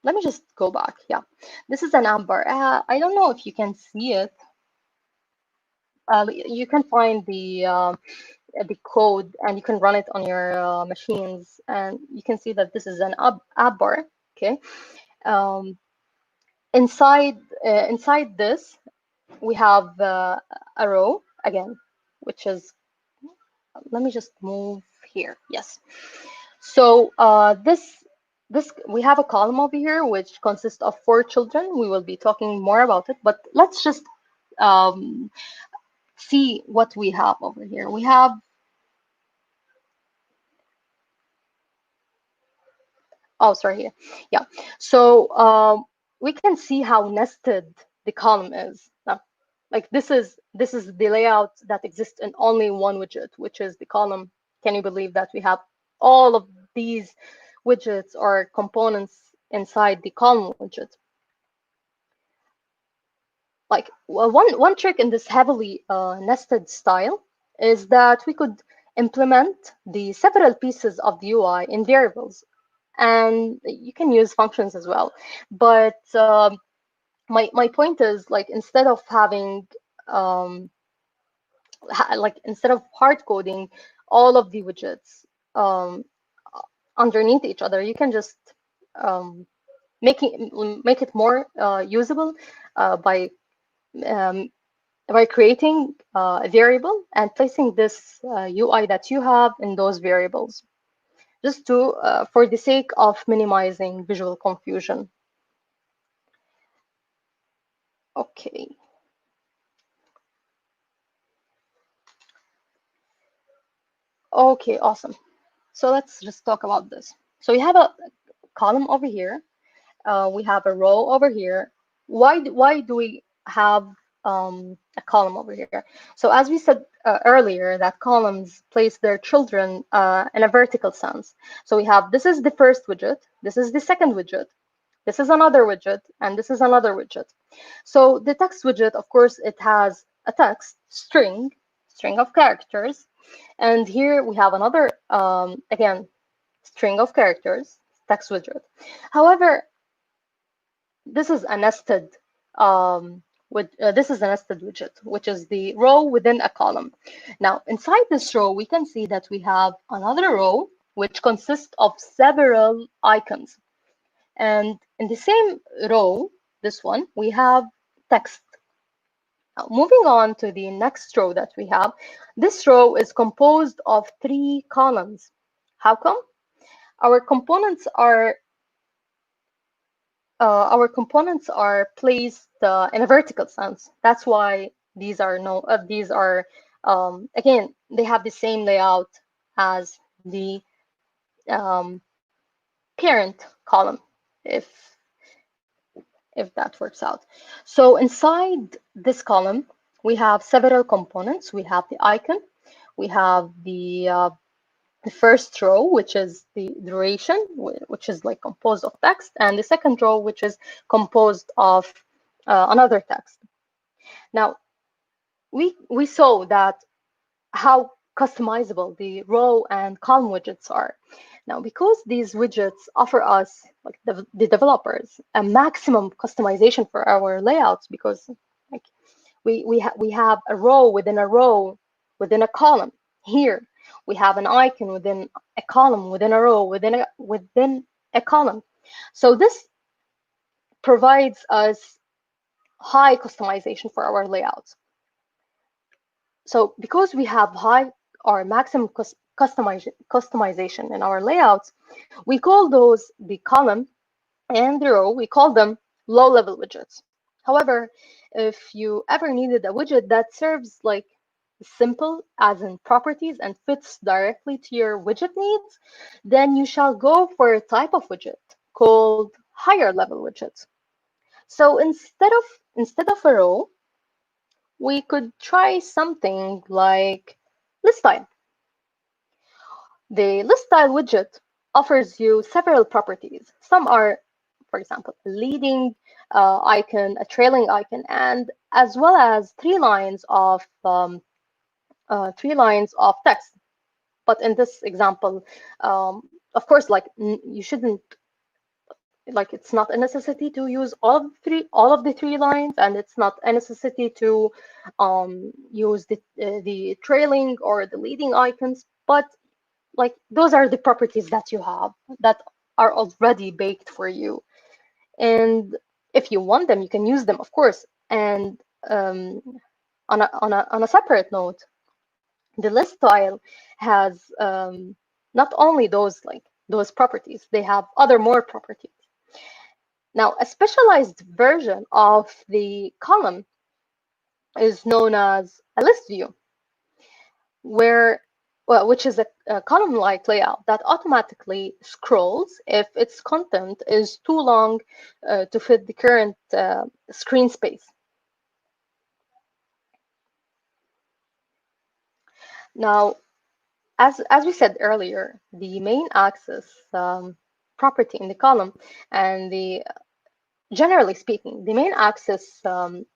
B: Let me just go back. Yeah, this is an app bar. I don't know if you can see it. You can find the code and you can run it on your machines, and you can see that this is an app bar. Okay, um, inside this we have a row again, which is, let me just move here. Yes, so this we have a column over here which consists of 4 children. We will be talking more about it, but let's just um, see what we have over here. We have oh, sorry, here. Yeah. So we can see how nested the column is. Now, like this is the layout that exists in only one widget, which is the column. Can you believe that we have all of these widgets or components inside the column widget? Like one trick in this heavily nested style is that we could implement the several pieces of the UI in variables, and you can use functions as well. But my point is, like, instead of having like instead of hard coding all of the widgets um, underneath each other, you can just um, make it more usable by um, creating a variable and placing this UI that you have in those variables, just to for the sake of minimizing visual confusion. Okay. Okay, awesome. So let's just talk about this. So we have a column over here. We have a row over here. Why do we have a column over here? So as we said earlier, that columns place their children in a vertical sense. So we have, this is the first widget, this is the second widget, This is another widget, and this is another widget. So the text widget, of course, it has a text string of characters. And here we have another, again, string of characters, text widget. However, this is a nested widget, which is the row within a column. Now, inside this row, we can see that we have another row which consists of several icons. And in the same row, this one, we have text. Now, moving on to the next row that we have, this row is composed of 3 columns. How come? Our components are placed in a vertical sense. That's why these are again, they have the same layout as the parent column, if that works out. So inside this column, we have several components. We have the icon, we have the first row, which is the duration, which is like composed of text, and the second row, which is composed of another text. Now, we saw that how customizable the row and column widgets are. Now, because these widgets offer us, like the developers, a maximum customization for our layouts, because like we have a row within a row within a column. Here we have an icon within a column within a row within a column. So this provides us high customization for our layouts. So because we have high or maximum customization in our layouts, we call those the column and the row, we call them low-level widgets. However, if you ever needed a widget that serves like simple as in properties and fits directly to your widget needs, then you shall go for a type of widget called higher level widgets. So instead of a row, we could try something like list style. The list style widget offers you several properties. Some are, for example, a leading icon, a trailing icon, and as well as 3 lines of text. But in this example, of course, like you shouldn't, like it's not a necessity to use all of the 3 lines, and it's not a necessity to use the trailing or the leading icons. But like those are the properties that you have that are already baked for you, and if you want them, you can use them, of course. And on a separate note, the list style has not only those properties, they have more properties. Now, a specialized version of the column is known as a list view, which is a column-like layout that automatically scrolls if its content is too long to fit the current screen space. Now, as we said earlier, the main axis property in the column and generally speaking, the main axis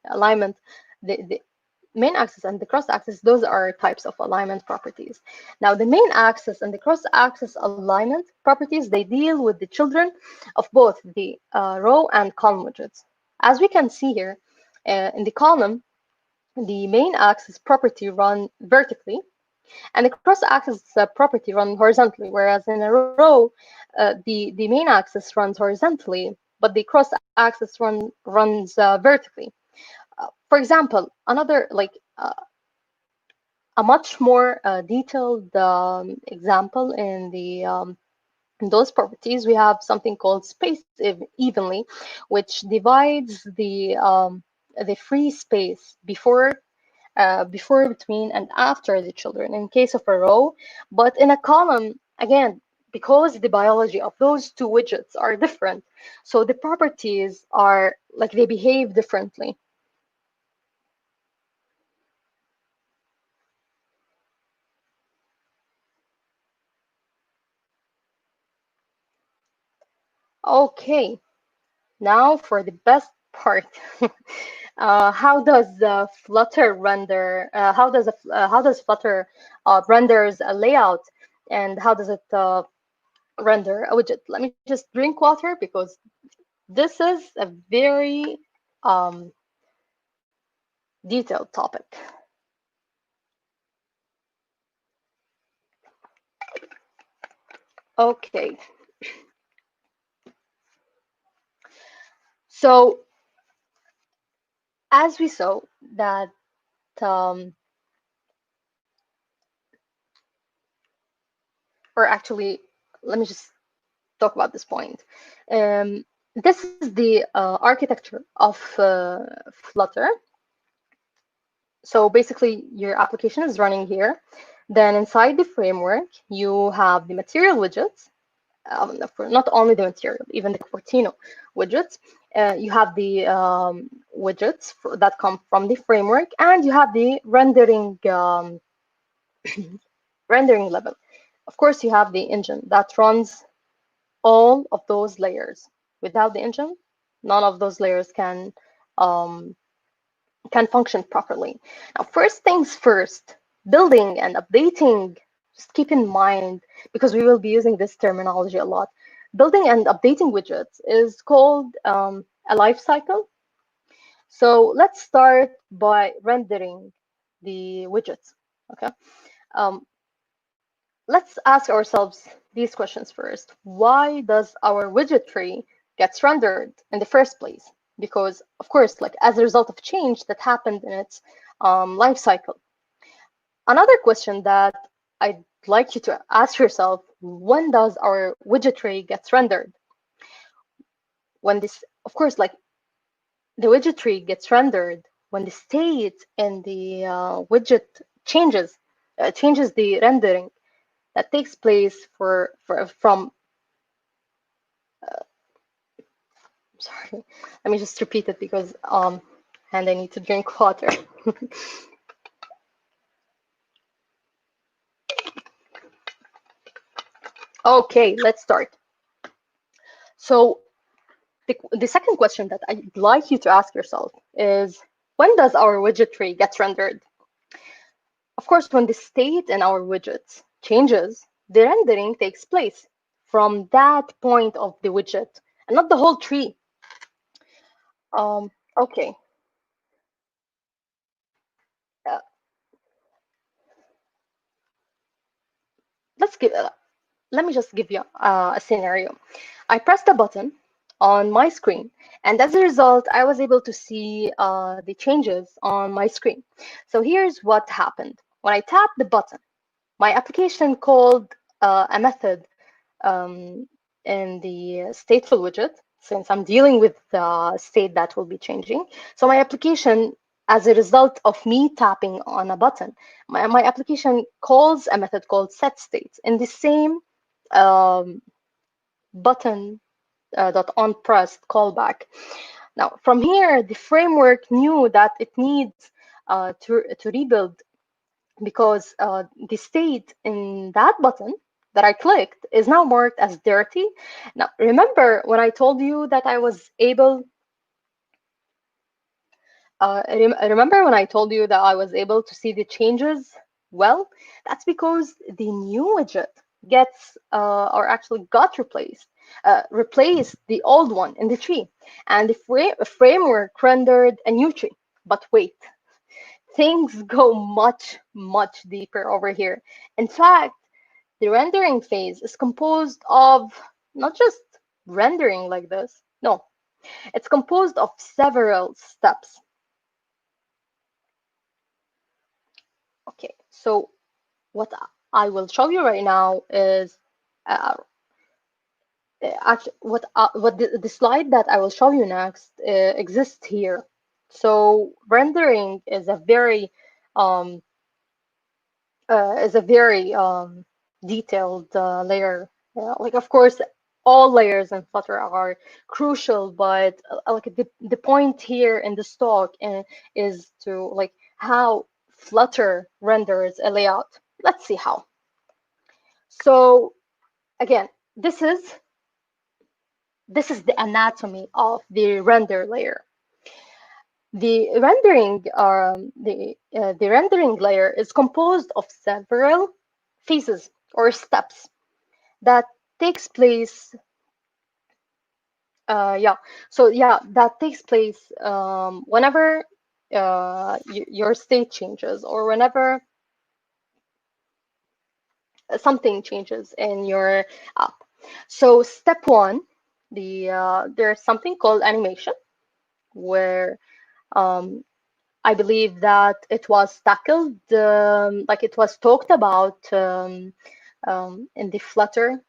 B: alignment, the main axis and the cross axis, those are types of alignment properties. Now, the main axis and the cross axis alignment properties, they deal with the children of both the row and column widgets. As we can see here, in the column, the main axis property run vertically, and the cross axis property run horizontally, whereas in a row, the main axis runs horizontally, but the cross axis runs vertically. For example, another a much more detailed example in those properties, we have something called space evenly, which divides the free space before, between, and after the children in case of a row. But in a column, again, because the biology of those 2 widgets are different, so the properties are like they behave differently. Okay, Now for the best part. How does Flutter render? How does Flutter renders a layout, and how does it render a widget? Let me just drink water because this is a very um, detailed topic. Okay. So as we saw that or actually, let me just talk about this point. This is the architecture of Flutter. So basically, your application is running here. Then inside the framework, you have the material widgets. For not only the material, even the Cortino widgets. You have the widgets that come from the framework, and you have the rendering rendering level. Of course, you have the engine that runs all of those layers. Without the engine, none of those layers can function properly. Now, first things first, building and updating, just keep in mind, because we will be using this terminology a lot. Building and updating widgets is called a life cycle. So let's start by rendering the widgets, okay? Let's ask ourselves these questions first. Why does our widget tree gets rendered in the first place? Because, of course, like as a result of change that happened in its life cycle. Another question that I'd like you to ask yourself, when does our widget tree gets rendered? When this, of course, like the widget tree gets rendered when the state in the widget changes the rendering that takes place from sorry, let me just repeat it because and I need to drink water. Okay, let's start. So the second question that I'd like you to ask yourself is, when does our widget tree get rendered? Of course, when the state in our widgets changes, the rendering takes place from that point of the widget and not the whole tree. Okay. Uh, let me just give you a scenario. I pressed a button on my screen, and as a result, I was able to see the changes on my screen. So here's what happened. When I tapped the button, my application called a method in the stateful widget, since I'm dealing with the state that will be changing. So my application, as a result of me tapping on a button, my application calls a method called setState in the same button dot on pressed callback. Now, from here, the framework knew that it needs to rebuild because the state in that button that I clicked is now marked as dirty. Now, remember when I told you that I was able remember when I told you that I was able to see the changes? Well, that's because the new widget gets or actually got replaced the old one in the tree, and the framework rendered a new tree. But wait, things go much, much deeper over here. In fact, the rendering phase is composed of not just rendering like this. No, it's composed of several steps. Okay, so what I will show you right now is actually what the slide that I will show you next exists here. So rendering is a very detailed layer. Like of course, all layers in Flutter are crucial, but like the point here in the talk is to like how Flutter renders a layout. Let's see how. So again, this is this is the anatomy of the render layer. The rendering layer is composed of several phases or steps that takes place. That takes place whenever your state changes or whenever something changes in your app. So step one, there's something called animation, where I believe that it was tackled, like it was talked about in the Flutter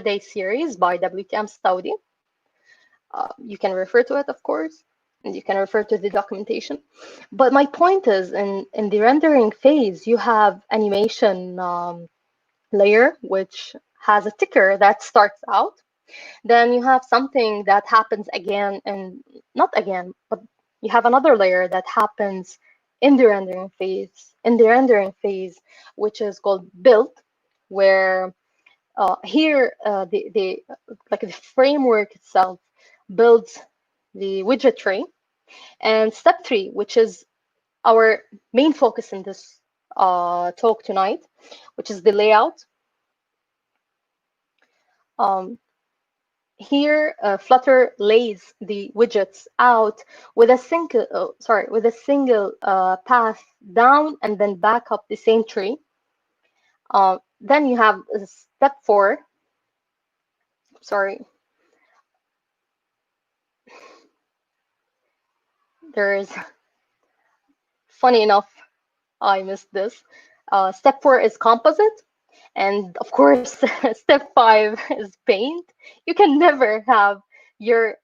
B: Day series by WTM Saudi. You can refer to it, of course, and you can refer to the documentation. But my point is, in the rendering phase, you have animation layer, which has a ticker that starts out. Then you have something that happens again, and not again, but you have another layer that happens in the rendering phase, which is called build, where here the framework itself builds the widget tree. And step three, which is our main focus in this talk tonight, which is the layout. Here, Flutter lays the widgets out with a single path down and then back up the same tree. Then you have step four. Sorry, there is. Funny enough, I missed this. Step four is composite. And of course, step five is paint. You can never have your,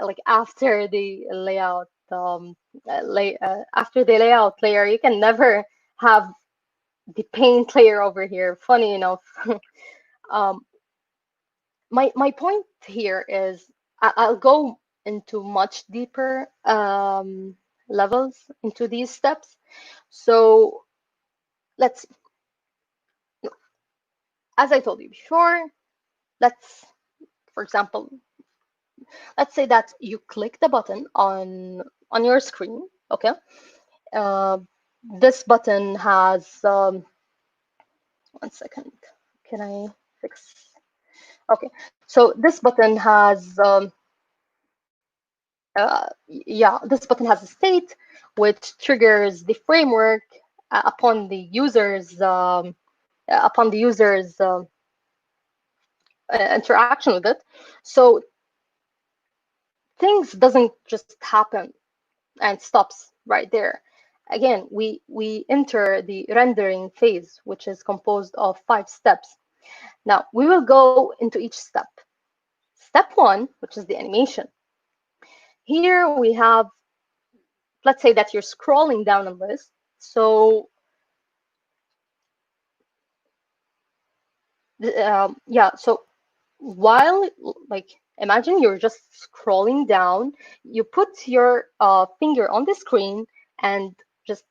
B: like after the layout, after the layout layer, you can never have the paint layer over here. Funny enough. My point here is I'll go into much deeper levels into these steps. So let's, as I told you before, for example, let's say that you click the button on your screen. Okay, this button has 1 second. Can I fix? Okay, so this button has this button has a state which triggers the framework upon the user's interaction with it. So things doesn't just happen and stops right there. Again, we enter the rendering phase, which is composed of 5 steps. Now we will go into each step. Step one, which is the animation. Here we have, let's say that you're scrolling down a list. So so while, like, imagine you're just scrolling down, you put your finger on the screen and just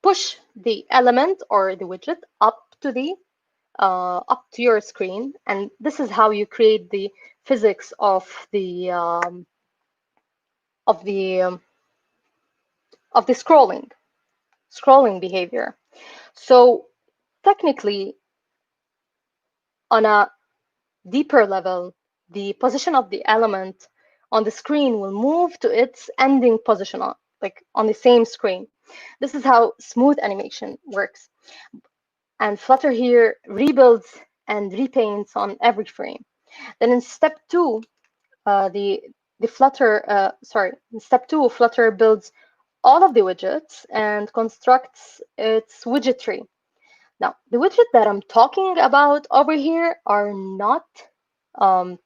B: push the element or the widget up to your screen, and this is how you create the physics of the scrolling behavior. So technically, on a deeper level, the position of the element on the screen will move to its ending position on the same screen. This is how smooth animation works. And Flutter here rebuilds and repaints on every frame. Then in step two, in step two, Flutter builds all of the widgets and constructs its widget tree. Now, the widget that I'm talking about over here are not the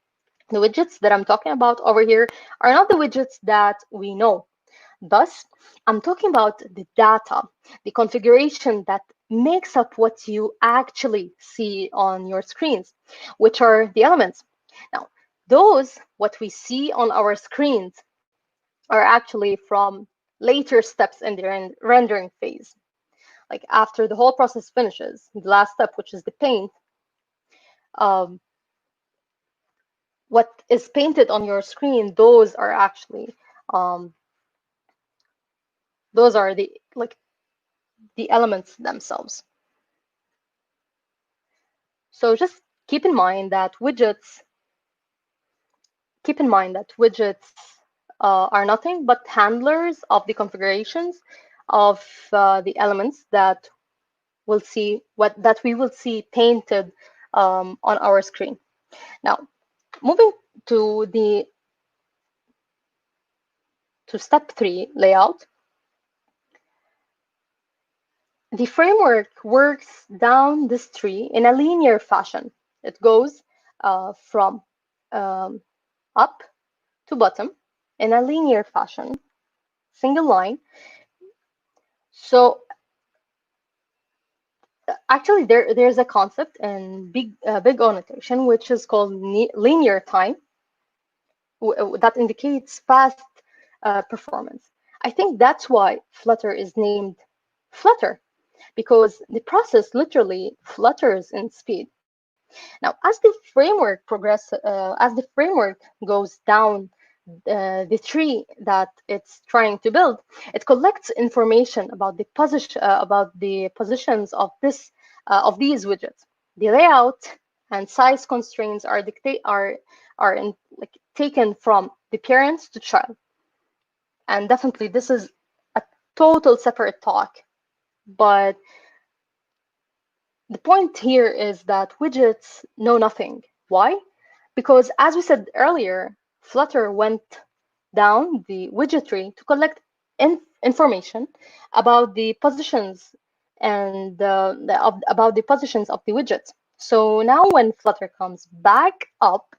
B: widgets that I'm talking about over here are not the widgets that we know. Thus, I'm talking about the data, the configuration that makes up what you actually see on your screens, which are the elements. Now, what we see on our screens, are actually from later steps in the rendering phase. Like after the whole process finishes, the last step, which is the paint, what is painted on your screen, those are actually those are the elements themselves. So just keep in mind that widgets are nothing but handlers of the configurations of the elements that we will see painted on our screen. Now, moving to step 3, layout. The framework works down this tree in a linear fashion. It goes from up to bottom in a linear fashion, single line. So actually, there's a concept in big O notation which is called linear time, that indicates fast performance. I think that's why Flutter is named Flutter, because the process literally flutters in speed. Now, as the framework goes down the tree that it's trying to build, it collects information about the positions of these widgets. The layout and size constraints are taken from the parents to child, and definitely this is a total separate talk. But the point here is that widgets know nothing. Why? Because as we said earlier, Flutter went down the widget tree to collect information about the positions and about the positions of the widgets. So now when Flutter comes back up,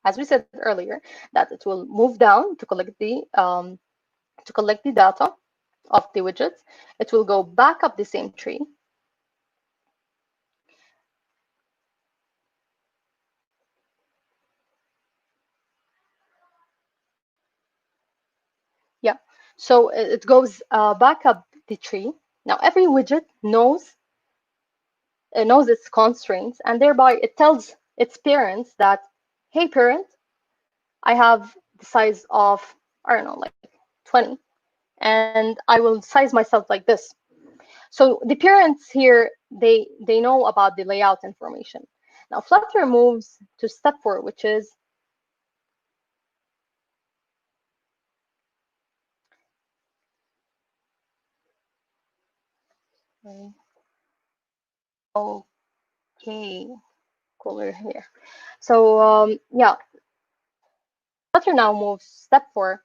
B: as we said earlier, that it will move down to collect the data of the widgets. It will go back up the same tree. Yeah, so it goes back up the tree. Now every widget knows its constraints, and thereby it tells its parents that, hey parent, I have the size of, I don't know, like 20, and I will size myself like this. So the parents here, they know about the layout information. Now Flutter moves to step 4, which is okay, cooler here. So yeah, Flutter now moves step 4,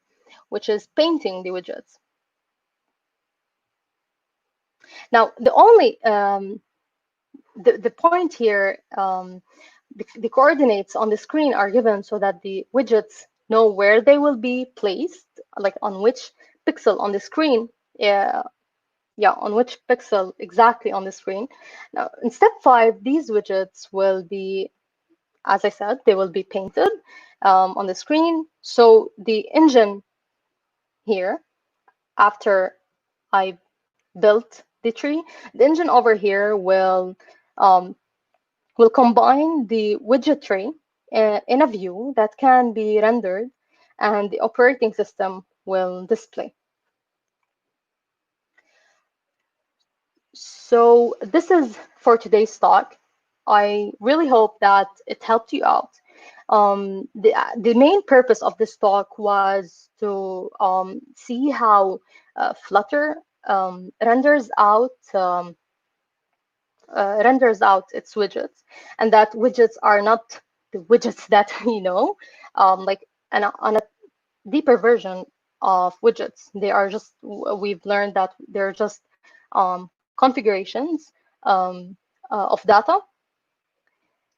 B: which is painting the widgets. Now the only the point here, the coordinates on the screen are given so that the widgets know where they will be placed, like on which pixel on the screen. On which pixel exactly on the screen. Now, in step 5, these widgets will be, as I said, they will be painted on the screen. So the engine here, after I built the tree, the engine over here will combine the widget tree in a view that can be rendered, and the operating system will display. So this is for today's talk. I really hope that it helped you out. The main purpose of this talk was to see how Flutter renders out its widgets, and that widgets are not the widgets that we know, like on a deeper version of widgets. They are just, we've learned that they're just configurations of data.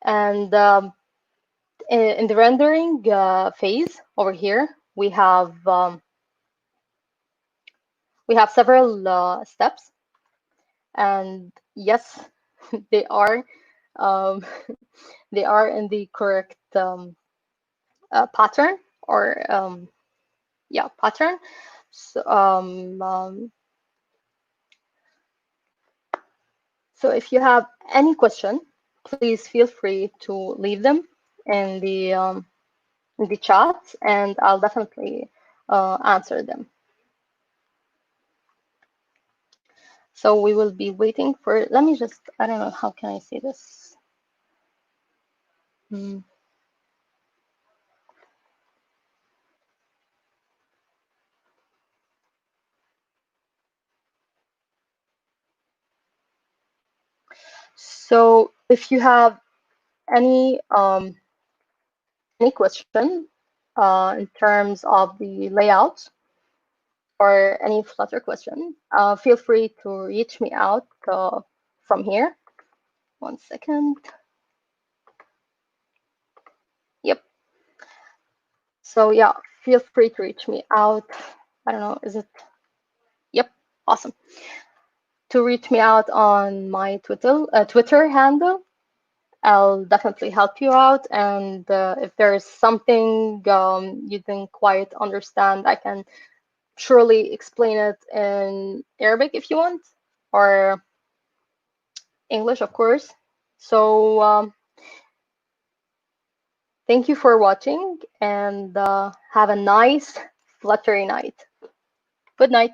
B: And in the rendering phase over here, we have several steps, and yes, they are um, they are in the correct pattern, or pattern. So if you have any question, please feel free to leave them in the in the chat, and I'll definitely answer them. So we will be waiting for, let me just, I don't know, how can I see this? So if you have any question in terms of the layout or any Flutter question, feel free to reach me out from here. 1 second. Yep. So yeah, feel free to reach me out. I don't know, is it? Yep, awesome. To reach me out on my Twitter handle. I'll definitely help you out. And if there's something you didn't quite understand, I can surely explain it in Arabic if you want, or English, of course. So thank you for watching, and have a nice Fluttery night. Good night.